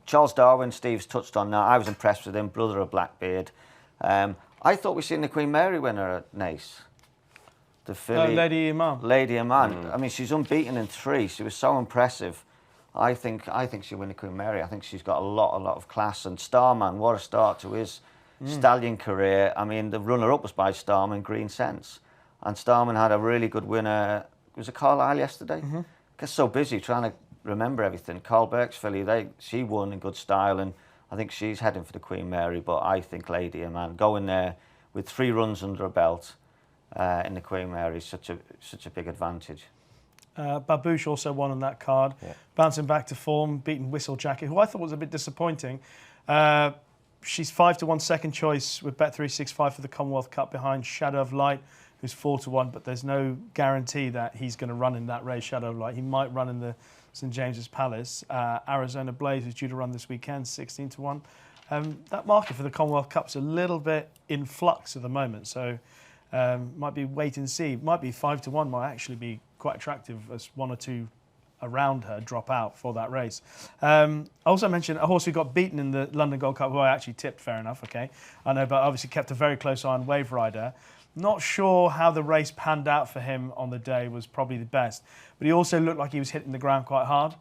Charles Darwin, Steve's touched on that. I was impressed with him, brother of Blackbeard. I thought we'd seen the Queen Mary winner at Naas. The filly,
Lady Imam.
Lady Iman. I mean, she's unbeaten in 3. She was so impressive. I think she'll win the Queen Mary. I think she's got a lot of class. And Starman, what a start to his stallion career. I mean, the runner-up was by Starman, Green Sense. And Starman had a really good winner. Was it Carlisle yesterday? Gets so busy trying to remember everything. Carl Burke's filly, she won in good style, and I think she's heading for the Queen Mary. But I think Lady Iman going there with 3 runs under her belt in the Queen Mary is such a big advantage.
Babouche also won on that card, bouncing back to form, beating Whistle Jacket, who I thought was a bit disappointing. She's 5-1 second choice with Bet365 for the Commonwealth Cup behind Shadow of Light, who's 4-1, but there's no guarantee that he's going to run in that race, Shadow of Light. He might run in the St James's Palace. Arizona Blaze is due to run this weekend, 16-1. That market for the Commonwealth Cup's a little bit in flux at the moment, so might be wait and see. Might be 5-1, might actually be quite attractive as 1 or 2 around her drop out for that race. I also mentioned a horse who got beaten in the London Gold Cup, who I actually tipped, fair enough, okay. I know, but obviously kept a very close eye on Wave Rider. Not sure how the race panned out for him on the day, was probably the best. But he also looked like he was hitting the ground quite hard.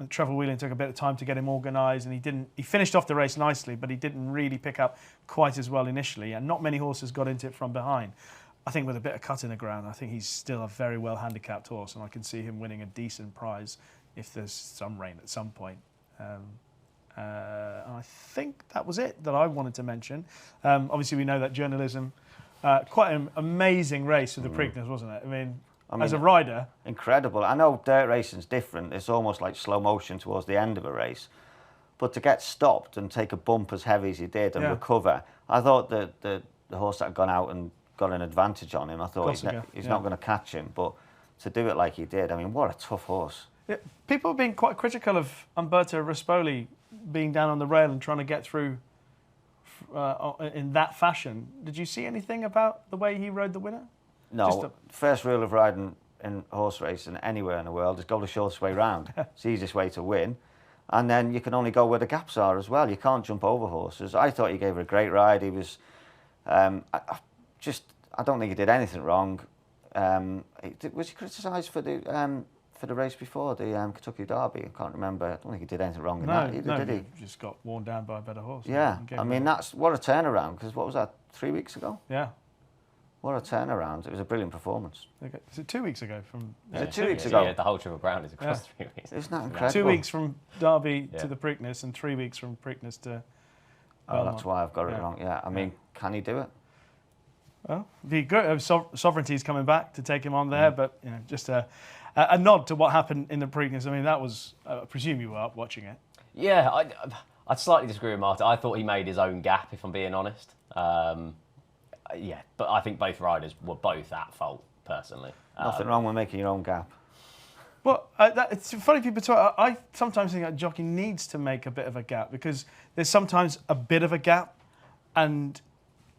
Trevor Whelan took a bit of time to get him organised, and he finished off the race nicely, but he didn't really pick up quite as well initially, and not many horses got into it from behind. I think with a bit of cut in the ground, I think he's still a very well handicapped horse, and I can see him winning a decent prize if there's some rain at some point. I think that was it that I wanted to mention. Obviously, we know that journalism, quite an amazing race for the Preakness, wasn't it? I mean, as a rider,
incredible. I know dirt racing's different. It's almost like slow motion towards the end of a race. But to get stopped and take a bump as heavy as he did and recover, I thought that the horse that had gone out and got an advantage on him, I thought he's not going to catch him. But to do it like he did, I mean, what a tough horse.
Yeah, people have been quite critical of Umberto Rispoli being down on the rail and trying to get through in that fashion. Did you see anything about the way he rode the winner?
No. First rule of riding in horse racing anywhere in the world is go the shortest way round. It's the easiest way to win. And then you can only go where the gaps are as well. You can't jump over horses. I thought he gave her a great ride. He was... I don't think he did anything wrong. Was he criticised for the race before, the Kentucky Derby? I can't remember. I don't think he did anything wrong in that either, did he?
He just got worn down by a better horse.
Yeah, I mean, that's what a turnaround, because what was that, 3 weeks ago?
Yeah.
What a turnaround. It was a brilliant performance.
Okay. Is it 2 weeks ago?
Is it 2 weeks ago?
Yeah, the whole Triple Crown is across 3 weeks.
Isn't that incredible?
2 weeks from Derby to the Preakness and 3 weeks from Preakness to Belmont.
That's why I've got it wrong. Yeah, I mean, can he do it?
Well, be good. Sovereignty's coming back to take him on there, but just a nod to what happened in the Preakness. I mean, that was, I presume you were up watching it.
Yeah, I'd slightly disagree with Martin. I thought he made his own gap, if I'm being honest. Yeah, but I think both riders were both at fault, personally.
Nothing wrong with making your own gap.
Well, it's funny people talk. I sometimes think that jockey needs to make a bit of a gap, because there's sometimes a bit of a gap, and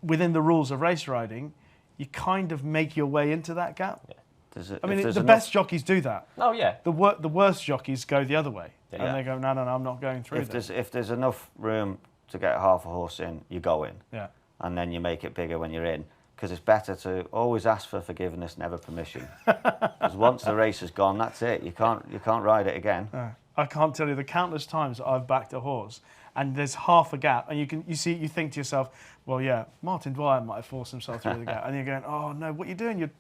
within the rules of race riding, you kind of make your way into that gap.
Yeah.
I mean, the best jockeys do that.
Oh, yeah.
The worst jockeys go the other way. Yeah. And they go, no, I'm not going through this.
If there's enough room to get half a horse in, you go in.
Yeah.
And then you make it bigger when you're in. Because it's better to always ask for forgiveness, never permission. Because once the race is gone, that's it. You can't ride it again.
I can't tell you the countless times that I've backed a horse and there's half a gap, and you think to yourself, well, yeah, Martin Dwyer might have forced himself through the gap, and you're going, oh no, what are you doing?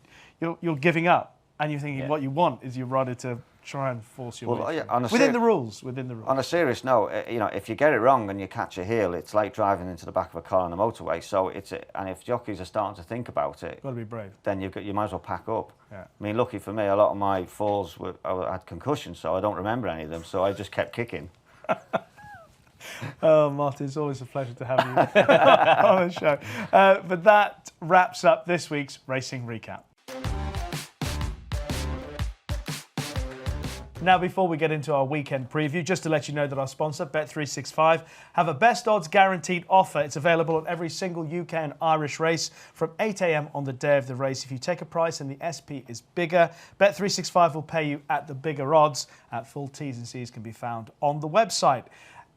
You're giving up, and you're thinking what you want is your rider to try and force your way through. Within the rules.
On a serious note, if you get it wrong and you catch a heel, it's like driving into the back of a car on the motorway. So and if jockeys are starting to think about it,
got to be brave.
Then you might as well pack up.
Yeah.
I mean, lucky for me, a lot of my falls I had concussions, so I don't remember any of them. So I just kept kicking.
Oh, Martin, it's always a pleasure to have you on the show. But that wraps up this week's Racing Recap. Now, before we get into our weekend preview, just to let you know that our sponsor, Bet365, have a best odds guaranteed offer. It's available on every single UK and Irish race from 8 a.m. on the day of the race. If you take a price and the SP is bigger, Bet365 will pay you at the bigger odds. Full T's and C's can be found on the website.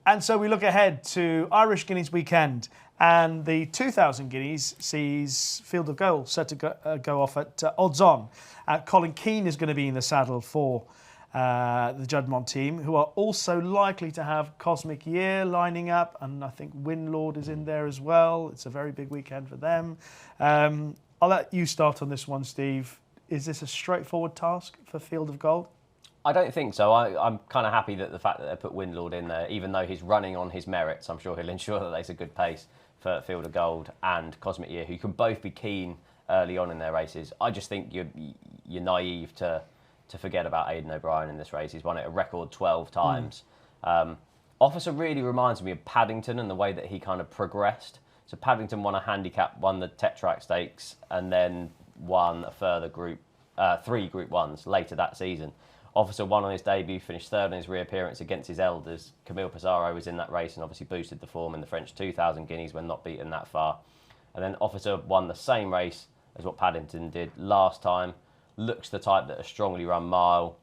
And so we look ahead to Irish Guineas weekend. And the 2,000 guineas sees Field of Gold set to go off at odds on. Colin Keane is going to be in the saddle for the Juddmonte team, who are also likely to have Cosmic Year lining up, and I think Windlord is in there as well. It's a very big weekend for them. I'll let you start on this one, Steve. Is this a straightforward task for Field of Gold?
I don't think so. I'm kind of happy that the fact that they put Windlord in there, even though he's running on his merits, I'm sure he'll ensure that there's a good pace for Field of Gold and Cosmic Year, who can both be keen early on in their races. I just think you're naive to forget about Aidan O'Brien in this race. He's won it a record 12 times. Officer really reminds me of Paddington and the way that he kind of progressed. So Paddington won a handicap, won the Tetrack Stakes, and then won a further three Group 1s later that season. Officer won on his debut, finished third in his reappearance against his elders. Camille Pissarro was in that race and obviously boosted the form in the French 2,000 guineas when not beaten that far. And then Officer won the same race as what Paddington did last time. Looks the type that a strongly run mile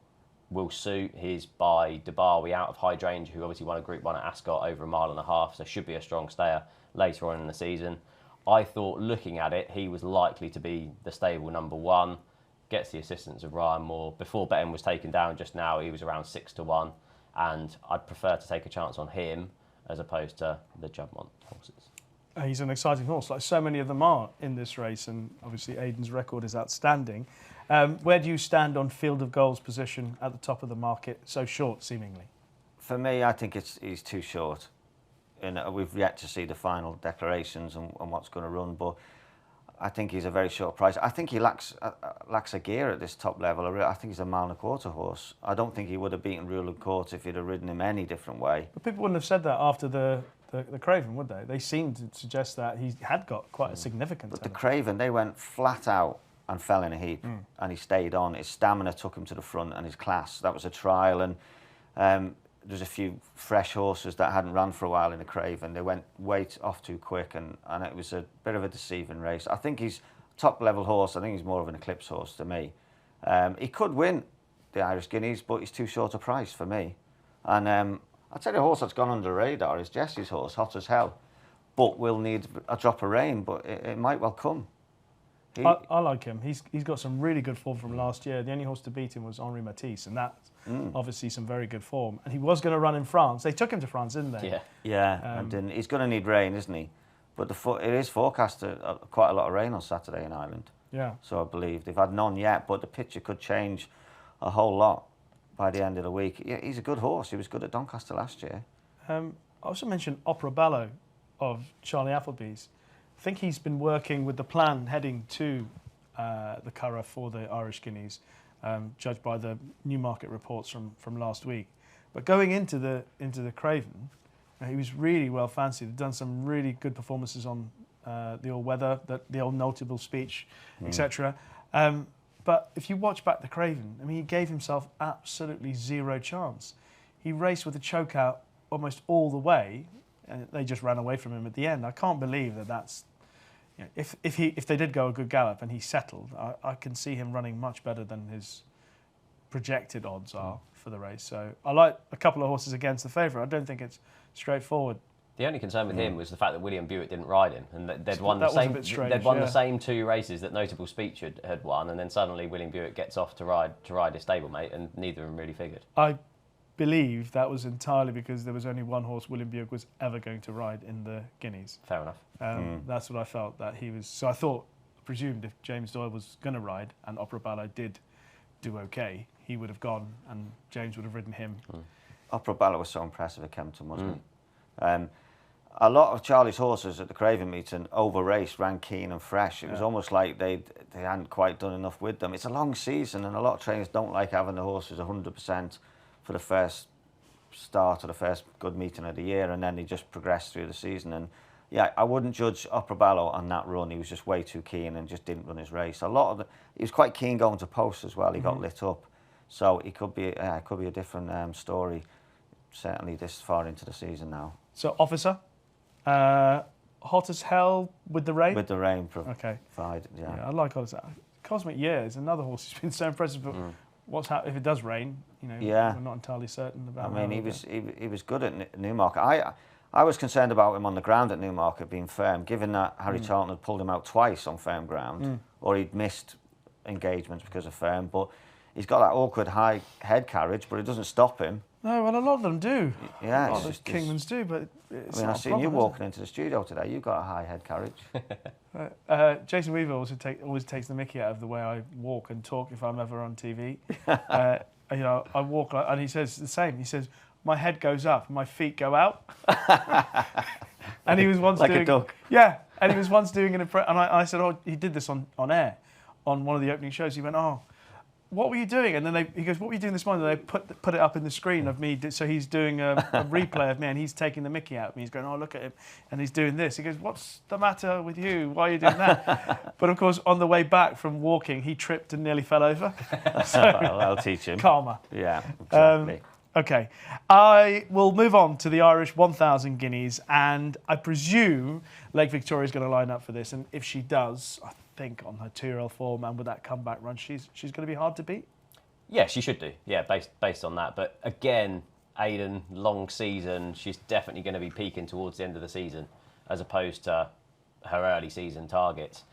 will suit. He's by Debarwi out of Hydrangea, who obviously won a Group 1 at Ascot over a mile and a half, so should be a strong stayer later on in the season. I thought, looking at it, he was likely to be the stable number 1. Gets the assistance of Ryan Moore. Before betting was taken down just now, he was around 6-1, and I'd prefer to take a chance on him as opposed to the Juddmonte horses.
He's an exciting horse, like so many of them are in this race, and obviously Aidan's record is outstanding. Where do you stand on Field of Gold's position at the top of the market, so short seemingly?
For me, I think he's too short. And we've yet to see the final declarations and what's going to run, but I think he's a very short price. I think he lacks a gear at this top level. I think he's a mile and a quarter horse. I don't think he would have beaten Rule of Court if he'd have ridden him any different way.
But people wouldn't have said that after the Craven, would they? They seemed to suggest that he had got quite a significant
But
turn.
the Craven, they went flat out and fell in a heap, and he stayed on. His stamina took him to the front, and his class. That was a trial, and there's a few fresh horses that hadn't run for a while in the Craven. They went way off too quick, and it was a bit of a deceiving race. I think he's top level horse. I think he's more of an Eclipse horse to me. He could win the Irish Guineas, but he's too short a price for me. And I'd say the horse that's gone under the radar is Jesse's horse, Hot as Hell, but will need a drop of rain, but it might well come.
I like him. He's got some really good form from last year. The only horse to beat him was Henri Matisse, and that's obviously some very good form. And he was going to run in France. They took him to France, didn't they?
Yeah. And he's going to need rain, isn't he? But it is forecast quite a lot of rain on Saturday in Ireland.
Yeah.
So I believe they've had none yet, but the picture could change a whole lot by the end of the week. Yeah, he's a good horse. He was good at Doncaster last year.
I also mentioned Opera Ballo of Charlie Appleby's. I think he's been working with the plan heading to the Curragh for the Irish Guineas, judged by the Newmarket reports from last week. But going into the Craven, he was really well fancied. He'd done some really good performances on the All Weather, the Old Notable Speech, etc. But if you watch back the Craven, I mean, he gave himself absolutely zero chance. He raced with a choke out almost all the way, and they just ran away from him at the end. I can't believe that's. You know, if they did go a good gallop and he settled, I can see him running much better than his projected odds are for the race. So I like a couple of horses against the favourite. I don't think it's straightforward.
The only concern with him was the fact that William Buick didn't ride him, and they'd won
That
the
was a
same.
bit strange,
They'd won
yeah.
the same 2 races that Notable Speech had won, and then suddenly William Buick gets off to ride his stablemate, and neither of them really figured.
I believe that was entirely because there was only one horse William Buick was ever going to ride in the Guineas.
Fair enough.
That's what I felt that he was. So I presumed if James Doyle was going to ride and Opera Ballo did do okay, he would have gone and James would have ridden him.
Opera Ballo was so impressive at Kempton, wasn't he? A lot of Charlie's horses at the Craven meeting over-raced, ran keen and fresh. It was almost like they hadn't quite done enough with them. It's a long season, and a lot of trainers don't like having the horses 100% for the first start or the first good meeting of the year, and then they just progress through the season. And yeah, I wouldn't judge Opera Ballo on that run. He was just way too keen and just didn't run his race. He was quite keen going to post as well. He got lit up, so it could be a different story. Certainly this far into the season now.
So Officer, Hot as Hell with the rain.
With the rain
Okay.
provided, yeah.
I like Hot as Hell. Cosmic Year is another horse who's been so impressive. But what's if it does rain? You know, we're not entirely certain about.
I mean, he was good at Newmarket. I was concerned about him on the ground at Newmarket being firm, given that Harry Charlton had pulled him out twice on firm ground, or he'd missed engagements because of firm. But he's got that awkward high head carriage, but it doesn't stop him.
No, well, a lot of them do.
Yeah,
a lot of Kingmans do, but it's
I
not
mean,
a
I seen
problem,
you
is it?
walking into the studio today. You got a high head carriage.
Jason Weaver always takes the mickey out of the way I walk and talk if I'm ever on TV. You know, I walk like, and he says the same. He says my head goes up, my feet go out. And he was once
like
doing
a duck.
Yeah, and he was once doing an impression. And I said, oh, he did this on air, on one of the opening shows. He went, oh, what were you doing? And then he goes, what were you doing this morning? And they put it up in the screen of me. So he's doing a replay of me, and he's taking the mickey out of me. He's going, oh, look at him. And he's doing this. He goes, what's the matter with you? Why are you doing that? But, of course, on the way back from walking, he tripped and nearly fell over. So,
Well, I'll teach him.
Karma.
Yeah, exactly.
Okay. I will move on to the Irish 1,000 guineas, and I presume Lake Victoria is going to line up for this. And if she does, I think on her 2-year-old form and with that comeback run, she's going to be hard to beat.
Yeah, she should do. Yeah, based on that. But again, Aidan, long season, she's definitely going to be peaking towards the end of the season, as opposed to her early season targets.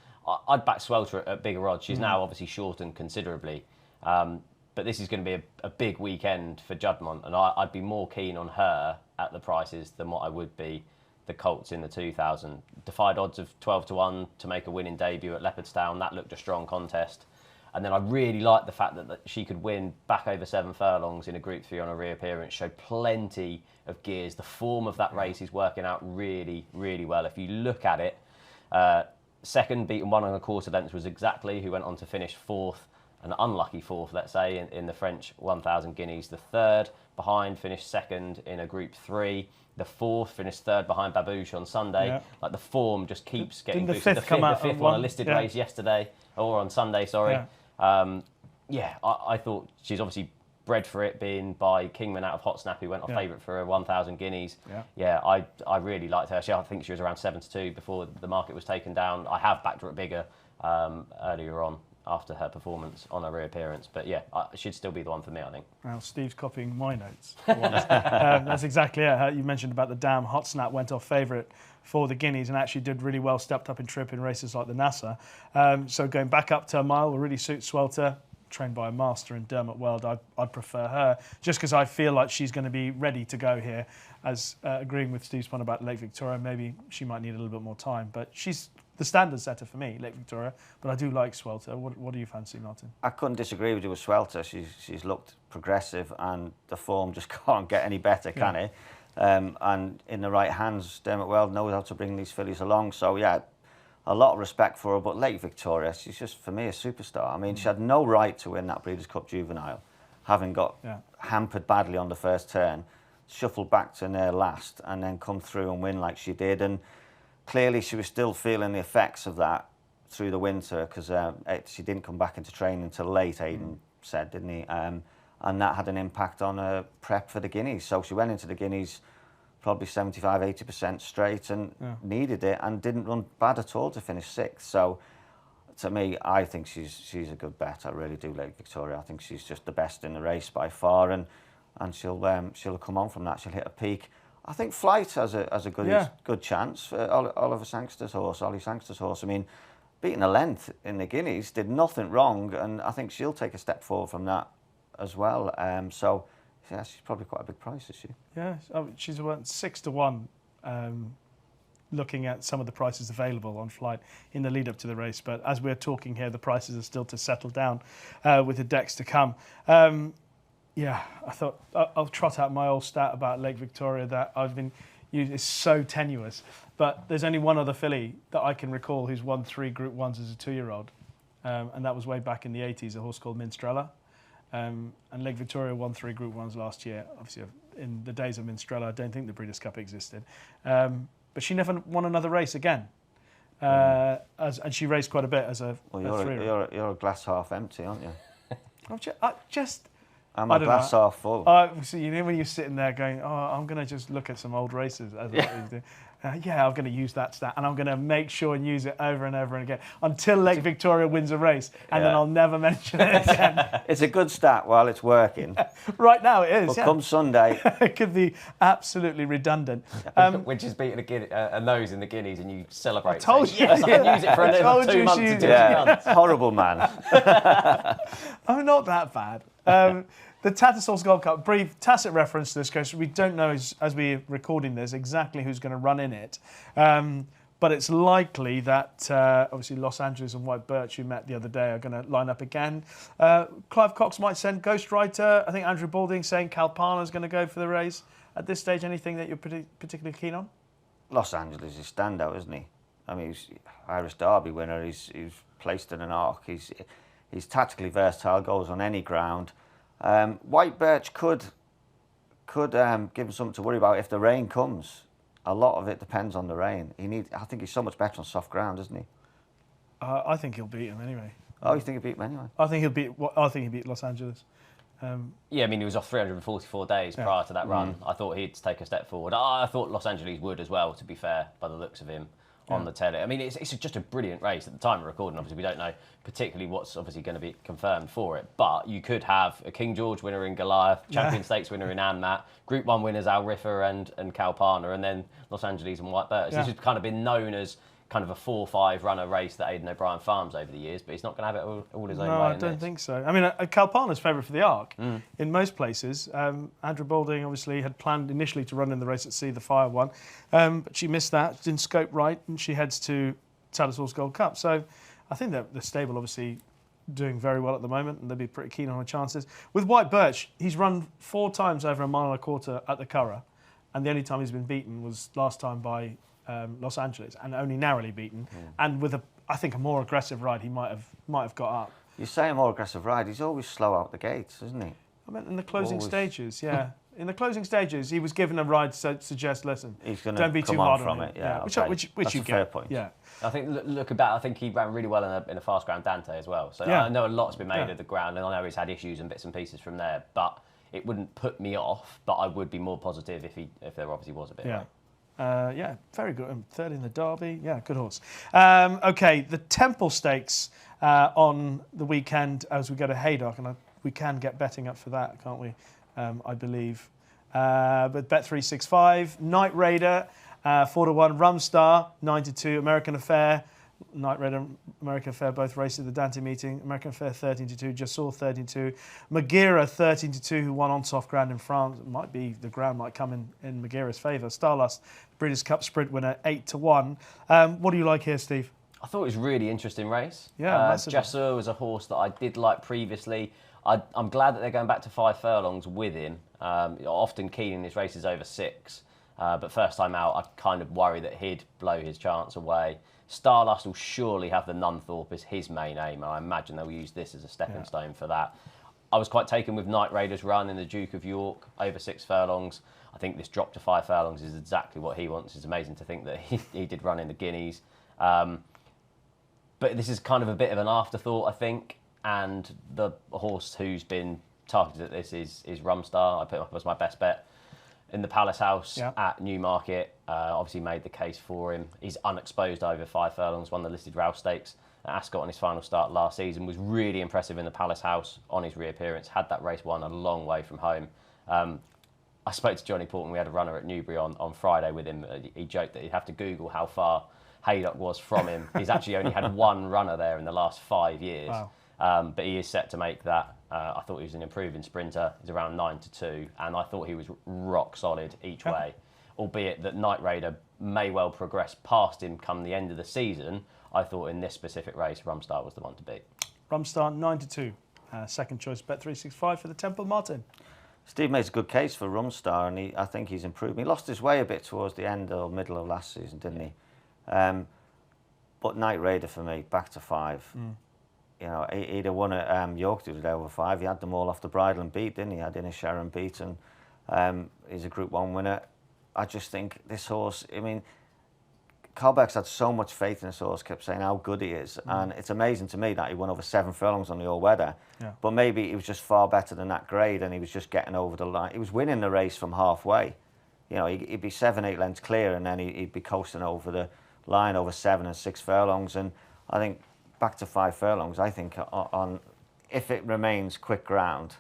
I'd back Swelter at bigger odds. She's now obviously shortened considerably. But this is going to be a big weekend for Juddmonte, and I'd be more keen on her at the prices than what I would be the Colts in the 2,000. Defied odds of 12-1 to make a winning debut at Leopardstown. That looked a strong contest. And then I really liked the fact that she could win back over 7 furlongs in a Group 3 on a reappearance. Showed plenty of gears. The form of that race is working out really, really well. If you look at it, second, beaten 1 1/4 lengths was Exactly, who went on to finish 4th. An unlucky 4th, let's say, in the French 1,000 guineas. The 3rd behind finished 2nd in a Group 3. The 4th finished 3rd behind Babouche on Sunday.
Yeah.
Like the form just keeps getting
Didn't the
boosted.
fifth come out
the 5th
on
won a
one?
listed
Yeah.
race yesterday, or on Sunday, sorry.
Yeah.
I thought she's obviously bred for it, being by Kingman out of Hot Snap, who went off favourite for her 1,000 guineas. I really liked her. I think she was around 7-2 before the market was taken down. I have backed her at bigger earlier on, after her performance on her reappearance. But yeah, she'd still be the one for me, I think.
Well, Steve's copying my notes. That's exactly it. You mentioned about the dam. Hot Snap went off favourite for the Guineas and actually did really well, stepped up in trip in races like the NASA. So going back up to a mile will really suit Swelter, trained by a master in Dermot Weld. I'd prefer her, just because I feel like she's going to be ready to go here. As agreeing with Steve's point about Lake Victoria, maybe she might need a little bit more time, but she's the standard setter for me, Lake Victoria, but I do like Swelter. What do you fancy, Martin?
I couldn't disagree with you with Swelter. She's looked progressive, and the form just can't get any better, can it? And in the right hands, Dermot Weld knows how to bring these fillies along. So yeah, a lot of respect for her. But Lake Victoria, she's just, for me, a superstar. I mean, she had no right to win that Breeders' Cup Juvenile, having got hampered badly on the first turn, shuffled back to near last, and then come through and win like she did. And clearly she was still feeling the effects of that through the winter, because she didn't come back into training until late, Aidan said, didn't he? And that had an impact on her prep for the Guineas. So she went into the Guineas probably 75-80% straight and needed it, and didn't run bad at all to finish 6th. So to me, I think she's a good bet. I really do, Lake Victoria. I think she's just the best in the race by far, and she'll come on from that. She'll hit a peak. I think Flight has a good chance. Oliver Sangster's horse, Ollie Sangster's horse. I mean, beating a length in the Guineas, did nothing wrong, and I think she'll take a step forward from that as well. So yeah, she's probably quite a big price, is she?
Yeah, she's 6-1. Looking at some of the prices available on Flight in the lead up to the race, but as we're talking here, the prices are still to settle down with the decks to come. Yeah, I thought I'll trot out my old stat about Lake Victoria that I've been using. It's so tenuous, but there's only one other filly that I can recall who's won 3 Group 1s as a 2-year-old, and that was way back in the 80s, a horse called Minstrella. And Lake Victoria won 3 Group 1s last year. Obviously, in the days of Minstrella, I don't think the Breeders' Cup existed. But she never won another race again. And she raced quite a bit as a 3-year-old.
You're a glass half empty, aren't you? I'm a
don't
glass
know.
half full.
So you know when you're sitting there going, "Oh, I'm going to just look at some old races," as I always do. Yeah, I'm going to use that stat, and I'm going to make sure and use it over and over and again until Lake Victoria wins a race, and then I'll never mention it again.
It's a good stat while it's working.
Right now it is.
But
Yeah.
come Sunday,
It could be absolutely redundant.
Which is beating a nose in the Guineas, and you celebrate.
I told
saying, yes, I can use it for
I
another
told
2
you
months
she-
until
yeah,
it's done.
horrible man.
I'm not that bad. The Tattersalls Gold Cup, brief tacit reference to this course. We don't know, as we're recording this, exactly who's going to run in it. But it's likely that, obviously, Los Angeles and White Birch, who met the other day, are going to line up again. Clive Cox might send Ghostwriter. I think Andrew Balding saying Cal Palmer's going to go for the race. At this stage, anything that you're particularly keen on?
Los Angeles is standout, isn't he? I mean, he's Irish Derby winner. He's placed in an arc. He's tactically versatile, goes on any ground. White Birch could give him something to worry about if the rain comes. A lot of it depends on the rain. I think he's so much better on soft ground, isn't he?
I think he'll beat him anyway.
Oh, you think he'll beat him anyway?
I think he'll beat Los Angeles.
Yeah, I mean, he was off 344 days prior to that run. I thought he'd take a step forward. I thought Los Angeles would as well, to be fair, by the looks of him on the telly. I mean, it's just a brilliant race. At the time of recording, obviously, we don't know particularly what's obviously going to be confirmed for it. But you could have a King George winner in Goliath, Champion Stakes winner in Anmat, Group 1 winners Al Riffer and Cal Palmer, and then Los Angeles and White Birch. This has kind of been known as kind of a 4-5 runner race that Aidan O'Brien farms over the years, but he's not going to have it all his own way.
No, I don't think so. I mean, Cal Palmer's favourite for the Arc in most places. Andrew Balding obviously had planned initially to run in the race at sea, the Fire one, but she missed that, didn't scope right, and she heads to Tattersalls Gold Cup. So I think that the stable obviously doing very well at the moment, and they'll be pretty keen on her chances. With White Birch, he's run 4 times over 1.25 miles at the Curragh, and the only time he's been beaten was last time by Los Angeles, and only narrowly beaten. And with I think a more aggressive ride, he might have got up.
You say a more aggressive ride. He's always slow out the gates, isn't he?
I mean, in the closing
Always.
stages, yeah. In the closing stages, he was given a ride to suggest, listen,
He's going
don't
to
be
come
too
on
hard
from
on him.
it. Yeah,
Which
okay.
That's
you
a
get. Fair
get.
point.
Yeah.
I think I think he ran really well in a fast ground Dante as well. So I know a lot's been made of the ground, and I know he's had issues and bits and pieces from there. But it wouldn't put me off. But I would be more positive if there obviously was a bit.
Yeah, very good. Third in the Derby. Yeah, good horse. Okay, the Temple Stakes on the weekend as we go to Haydock, and we can get betting up for that, can't we? I believe. But Bet365, Night Raider, 4-1, Rumstar, 9-2, American Affair. Night Raider, American Affair both raced at the Dante meeting. American Affair 13-2, Jassor 13-2, Magira 13-2, who won on soft ground in France. The ground might come in Magira's favour. Starlust, Breeders' Cup Sprint winner 8-1. What do you like here, Steve?
I thought it was a really interesting race.
Yeah, massively.
Jassor was a horse that I did like previously. I'm glad that they're going back to 5 furlongs with him. Often keen in his races over 6. But first time out, I kind of worry that he'd blow his chance away. Starlust will surely have the Nunthorpe as his main aim. I imagine they'll use this as a stepping stone for that. I was quite taken with Night Raider's run in the Duke of York over 6 furlongs. I think this drop to 5 furlongs is exactly what he wants. It's amazing to think that he did run in the Guineas. But this is kind of a bit of an afterthought, I think. And the horse who's been targeted at this is Rumstar. I put him up as my best bet in the Palace House at Newmarket. Obviously made the case for him. He's unexposed over 5 furlongs, won the listed Rouse Stakes at Ascot on his final start last season, was really impressive in the Palace House on his reappearance, had that race won a long way from home. I spoke to Johnny Porton, we had a runner at Newbury on Friday with him. He joked that he'd have to Google how far Haydock was from him. He's actually only had 1 runner there in the last 5 years.
Wow.
But he is set to make that. I thought he was an improving sprinter. He's around 9-2, and I thought he was rock solid each way. Albeit that Night Raider may well progress past him come the end of the season. I thought in this specific race, Rumstar was the one to beat.
Rumstar 9-2, second choice Bet365 for the Temple. Martin.
Steve makes a good case for Rumstar, and I think he's improved. He lost his way a bit towards the end or middle of last season, didn't he? But Night Raider for me, back to 5. You know, he'd have won at York the other day over 5. He had them all off the bridle and beat, didn't he? He had Inisherin beaten. He's a Group 1 winner. I just think this horse, I mean, Cobbeck's had so much faith in his horse, kept saying how good he is, and it's amazing to me that he won over 7 furlongs on the all-weather.
Yeah.
But maybe he was just far better than that grade, and he was just getting over the line. He was winning the race from halfway. You know, he'd be 7, 8 lengths clear, and then he'd be coasting over the line over 7 and 6 furlongs. And I think back to 5 furlongs. I think on if it remains quick ground,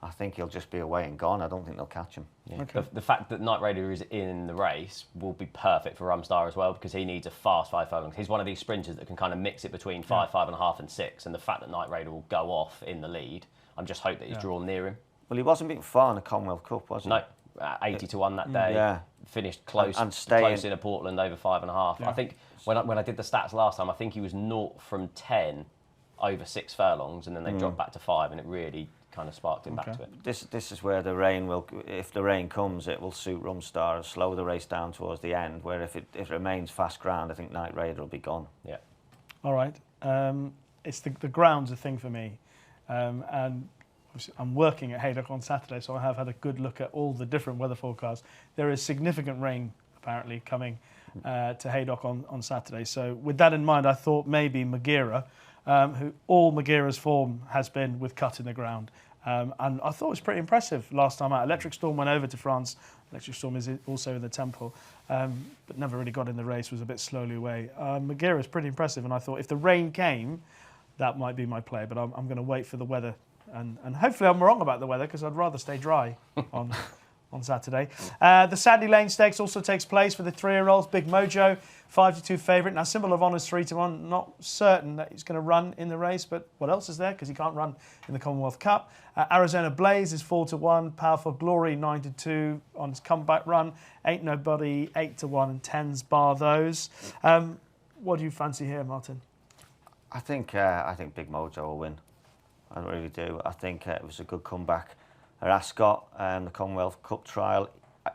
I think he'll just be away and gone. I don't think they'll catch him.
Yeah.
Okay.
The fact that Knight Raider is in the race will be perfect for Rumstar as well, because he needs a fast 5 furlongs. He's one of these sprinters that can kind of mix it between 5, 5.5 and 6, and the fact that Knight Raider will go off in the lead, I'm just hoping that he's drawn near him.
Well, he wasn't being far in the Commonwealth Cup, was he?
No, 80 to 1 that day.
Yeah.
Finished close,
And
close in a Portland over 5.5.
Yeah.
I think when I did the stats last time, I think he was 0 from 10 over 6 furlongs, and then they dropped back to 5, and it really kind of sparked him back to it.
This is where the rain will, if the rain comes, it will suit Rumstar and slow the race down towards the end. Where if it remains fast ground, I think Knight Raider will be gone.
Yeah.
All right. It's the ground's a thing for me, and obviously I'm working at Haydock on Saturday, so I have had a good look at all the different weather forecasts. There is significant rain apparently coming to Haydock on Saturday. So with that in mind, I thought maybe Maghera, who all Maghera's form has been with cut in the ground. And I thought it was pretty impressive last time out. Electric Storm went over to France. Electric Storm is also in the Temple, but never really got in the race, was a bit slowly away. Maghera is pretty impressive, and I thought if the rain came, that might be my play. But I'm going to wait for the weather, and hopefully I'm wrong about the weather, because I'd rather stay dry on Saturday. The Sandy Lane Stakes also takes place for the 3-year-olds. Big Mojo, 5-2 favourite. Now, Symbol of Honour's 3-1. Not certain that he's going to run in the race, but what else is there? Because he can't run in the Commonwealth Cup. Arizona Blaze is 4-1. Powerful Glory, 9-2 on his comeback run. Ain't Nobody, 8-1, and 10s bar those. What do you fancy here, Martin?
I think Big Mojo will win. I really do. I think it was a good comeback. Ascot and the Commonwealth Cup trial,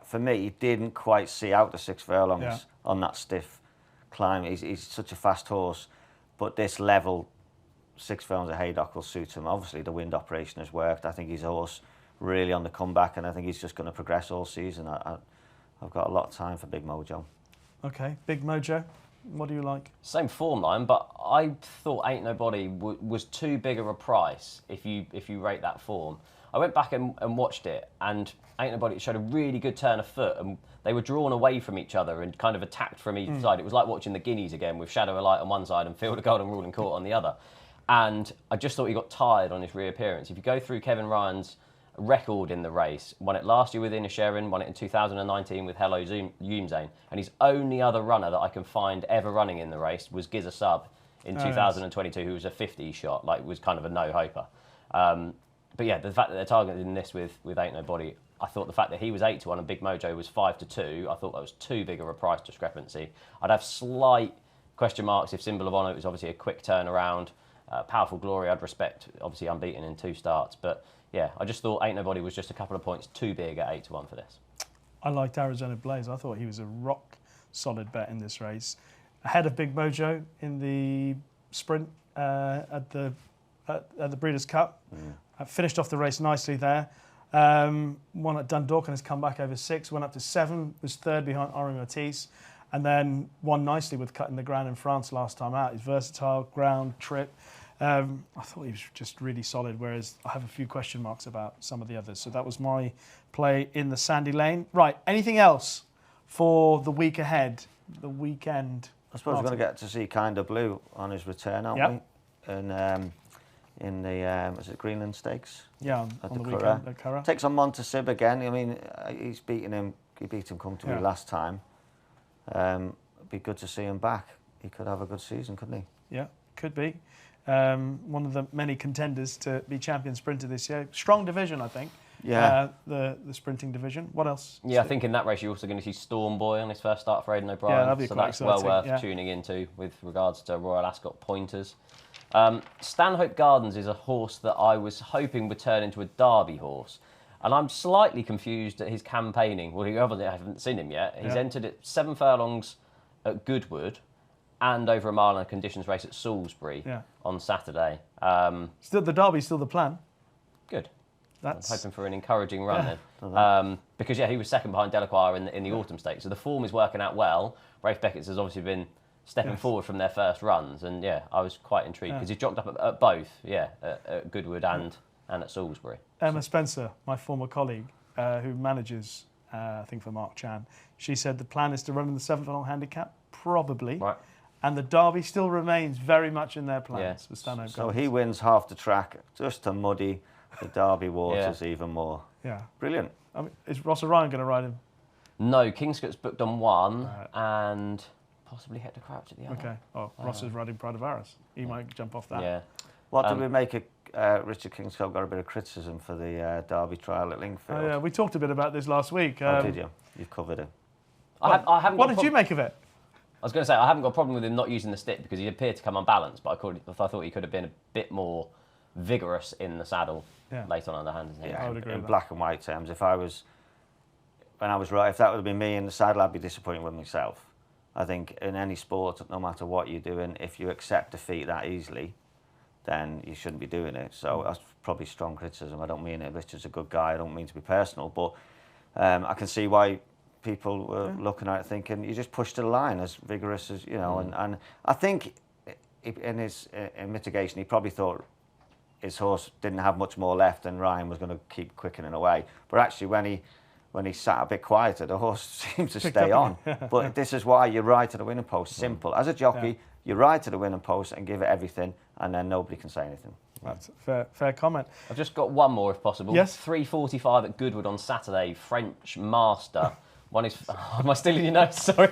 for me, he didn't quite see out the 6 furlongs on that stiff climb. He's such a fast horse, but this level 6 furlongs at Haydock will suit him. Obviously, the wind operation has worked. I think he's a horse really on the comeback, and I think he's just going to progress all season. I've got a lot of time for Big Mojo.
Okay, Big Mojo. What do you like?
Same form line, but I thought Ain't Nobody was too big of a price if you rate that form. I went back and watched it, and Ain't Nobody showed a really good turn of foot, and they were drawn away from each other and kind of attacked from each side. It was like watching the Guineas again, with Shadow of Light on one side and Field of Golden Ruling Court on the other. And I just thought he got tired on his reappearance. If you go through Kevin Ryan's record in the race, won it last year with Inisherin, won it in 2019 with Hello Zoomzane, and his only other runner that I can find ever running in the race was Giza Sub in 2022, who was a 50 shot, like was kind of a no-hoper. But yeah, the fact that they're targeting this with Ain't Nobody, I thought the fact that he was 8-1 and Big Mojo was 5-2, I thought that was too big of a price discrepancy. I'd have slight question marks if Symbol of Honour was obviously a quick turnaround. Powerful Glory, I'd respect, obviously unbeaten in 2 starts. But yeah, I just thought Ain't Nobody was just a couple of points too big at 8-1 for this.
I liked Arizona Blaze. I thought he was a rock solid bet in this race. Ahead of Big Mojo in the sprint at the Breeders' Cup. Finished off the race nicely there. Won at Dundalk and has come back over 6. Went up to 7. Was 3rd behind Henri Matisse. And then won nicely with cutting the ground in France last time out. He's versatile, ground, trip. I thought he was just really solid, whereas I have a few question marks about some of the others. So that was my play in the Sandy Lane. Right, anything else for the week ahead, the weekend?
I suppose we're going to get to see Kinda Blue on his return, aren't we? And in the is it Greenland Stakes?
Yeah,
at
on the
Curragh.
weekend at Curragh.
Takes on Montasib again. I mean, he beat him comfortably last time. It'd be good to see him back. He could have a good season, couldn't he?
Yeah, could be. One of the many contenders to be champion sprinter this year. Strong division, I think.
Yeah.
The sprinting division. What else?
Yeah, I think in that race you're also going to see Storm Boy on his first start for Aidan O'Brien.
Yeah, that'd be
so
quite
that's well
exciting,
worth tuning into with regards to Royal Ascot pointers. Stanhope Gardens is a horse that I was hoping would turn into a Derby horse. And I'm slightly confused at his campaigning. Well, I haven't seen him yet. He's entered at 7 furlongs at Goodwood and over a mile in a conditions race at Salisbury on Saturday.
Still, the Derby's still the plan.
Good.
That's
I'm hoping for an encouraging run then. Because, he was second behind Delacroix in the Autumn Stakes. So the form is working out well. Rafe Beckett's has obviously been stepping forward from their first runs. And, I was quite intrigued because he jocked up at both, at Goodwood and at Salisbury.
Emma Spencer, my former colleague, who manages, I think, for Mark Chan, she said the plan is to run in the 7th furlong handicap, probably.
Right.
And the Derby still remains very much in their plans with Stanhope
So
Gardens.
he wins half the track just to muddy the Derby waters even more.
Yeah.
Brilliant.
I mean, is Ross O'Ryan going to ride him?
No, Kingscote's booked on one and possibly Hector Crouch at the other.
Okay. Oh, Ross is riding Pride of Arras. He might jump off that.
Yeah.
What did we make of Richard Kingscote? Got a bit of criticism for the Derby trial at Lingfield.
Oh, yeah, we talked a bit about this last week.
Did you? You've covered it.
I haven't
What did you make of it?
I was going to say, I haven't got a problem with him not using the stick because he appeared to come unbalanced, but I thought he could have been a bit more vigorous in the saddle late on underhand.
I would agree
in
with that.
black and white terms, if that would have been me in the saddle, I'd be disappointed with myself. I think in any sport, no matter what you're doing, if you accept defeat that easily, then you shouldn't be doing it. So that's probably strong criticism. I don't mean it. Richard's a good guy. I don't mean to be personal, but I can see why people were looking at it thinking, you just pushed to the line as vigorous as, and I think in mitigation, he probably thought his horse didn't have much more left and Ryan was going to keep quickening away. But actually, when he sat a bit quieter, the horse seemed to stay on. But this is why you ride to the winning post. Simple. As a jockey, you ride to the winning post and give it everything, and then nobody can say anything.
That's a fair comment.
I've just got one more if possible.
Yes.
3:45 at Goodwood on Saturday, French Master. One is, am I still in your notes? Sorry.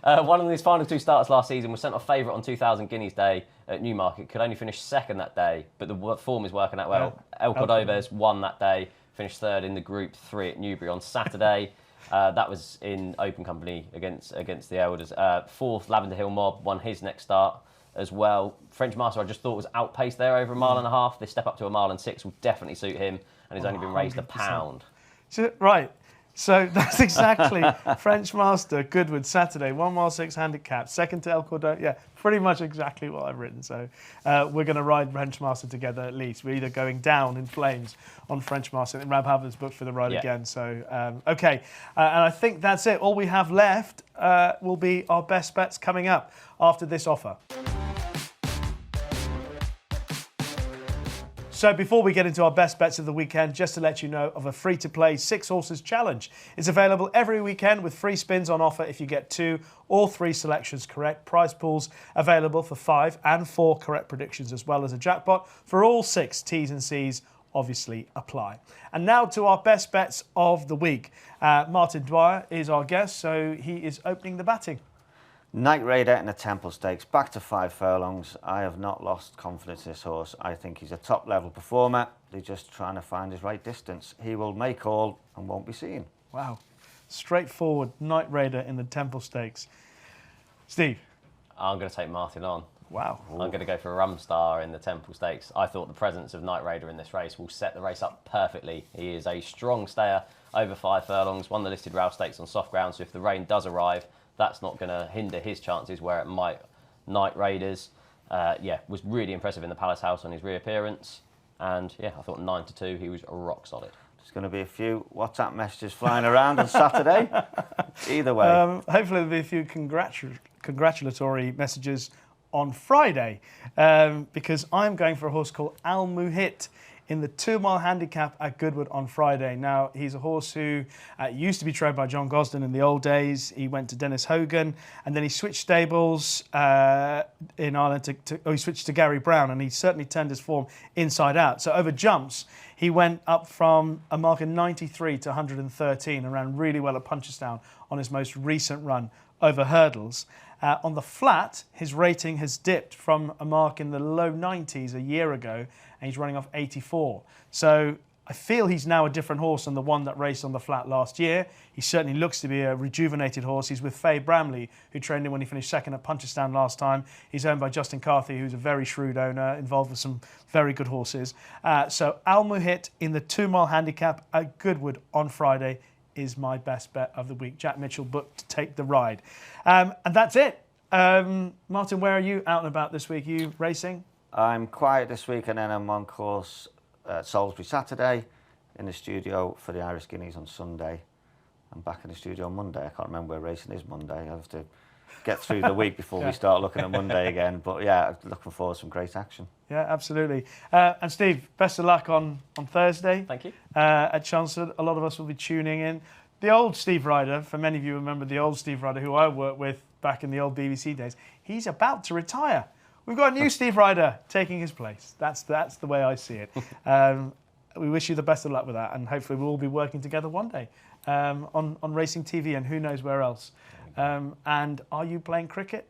One of his final 2 starts last season was sent off favourite on 2000 Guineas Day at Newmarket. Could only finish second that day, but the form is working out well. El Cordoba's won that day, finished third in the Group 3 at Newbury on Saturday. That was in open company against the Elders. 4th, Lavender Hill Mob won his next start as well. French Master, I just thought was outpaced there over a mile and a half. This step up to a mile and 6 will definitely suit him, and he's only been raised £1.
Right. So that's exactly French Master, Goodwood, Saturday, 1 mile 6 handicap, second to El Cordoba. Yeah, pretty much exactly what I've written. So we're going to ride French Master together at least. We're either going down in flames on French Master. And Rab Havner's booked for the ride again. So, okay. And I think that's it. All we have left will be our best bets coming up after this offer. So before we get into our best bets of the weekend, just to let you know of a free-to-play 6 horses challenge. It's available every weekend with free spins on offer if you get 2 or 3 selections correct. Prize pools available for 5 and 4 correct predictions, as well as a jackpot for all 6. T's and C's obviously apply. And now to our best bets of the week. Martin Dwyer is our guest, so he is opening the batting.
Night Raider in the Temple Stakes, back to 5 furlongs. I have not lost confidence in this horse. I think he's a top-level performer. They're just trying to find his right distance. He will make all and won't be seen.
Wow. Straightforward Night Raider in the Temple Stakes. Steve?
I'm going to take Martin on.
Wow.
I'm going to go for a Rumstar in the Temple Stakes. I thought the presence of Night Raider in this race will set the race up perfectly. He is a strong stayer over 5 furlongs, won the listed Rouse Stakes on soft ground, so if the rain does arrive, that's not going to hinder his chances where it might. Night Raiders, was really impressive in the Palace House on his reappearance. And I thought 9-2, he was rock solid.
There's going to be a few WhatsApp messages flying around on Saturday. Either way.
Hopefully there'll be a few congratulatory messages on Friday because I'm going for a horse called Al Muhit in the 2 mile handicap at Goodwood on Friday. Now, he's a horse who used to be trained by John Gosden in the old days. He went to Dennis Hogan, and then he switched stables in Ireland he switched to Gary Brown, and he certainly turned his form inside out. So over jumps, he went up from a mark of 93 to 113 and ran really well at Punchestown on his most recent run over hurdles. On the flat, his rating has dipped from a mark in the low 90s a year ago, and he's running off 84. So I feel he's now a different horse than the one that raced on the flat last year. He certainly looks to be a rejuvenated horse. He's with Faye Bramley, who trained him when he finished second at Punchestown last time. He's owned by Justin Carthy, who's a very shrewd owner, involved with some very good horses. So Al Muhit in the 2 mile handicap at Goodwood on Friday is my best bet of the week. Jack Mitchell booked to take the ride. And that's it. Martin, where are you out and about this week? Are you racing?
I'm quiet this week and then I'm on course Salisbury Saturday, in the studio for the Irish Guineas on Sunday. I'm back in the studio on Monday. I can't remember where racing is Monday. I have to get through the week before we start looking at Monday again. But yeah, looking forward to some great action.
Yeah, absolutely. And Steve, best of luck on Thursday.
Thank you.
At Chelmsford. A lot of us will be tuning in. The old Steve Ryder, for many of you remember the old Steve Ryder who I worked with back in the old BBC days, he's about to retire. We've got a new Steve Ryder taking his place. That's the way I see it. We wish you the best of luck with that, and hopefully we'll all be working together one day on racing TV and who knows where else. And are you playing cricket?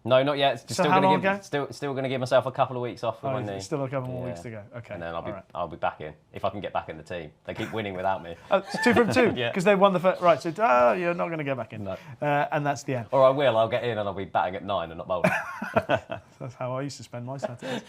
No, not yet.
So how long ago?
Still going to give myself a couple of weeks off with my knee.
Still a couple more weeks to go. Okay.
And then I'll be back in if I can get back in the team. They keep winning without me.
Oh, it's 2 from 2 because they won the first. Right, so you're not going to go back in.
No.
And that's the end.
Or I will. I'll get in and I'll be batting at 9 and not bowling.
That's how I used to spend my Saturdays.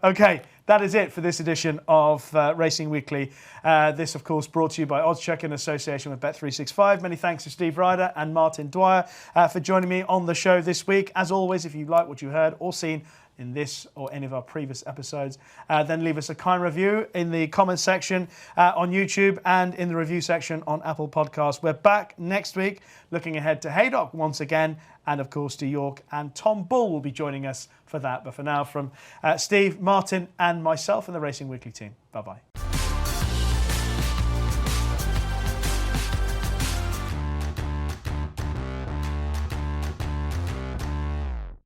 Okay, that is it for this edition of Racing Weekly. This, of course, brought to you by oddschecker in association with Bet365. Many thanks to Steve Ryder and Martin Dwyer for joining me on the show this week. As always, if you like what you heard or seen in this or any of our previous episodes, then leave us a kind review in the comments section on YouTube and in the review section on Apple Podcasts. We're back next week looking ahead to Haydock once again, and of course to York, and Tom Bull will be joining us for that. But for now, from Steve, Martin and myself and the Racing Weekly team, bye-bye.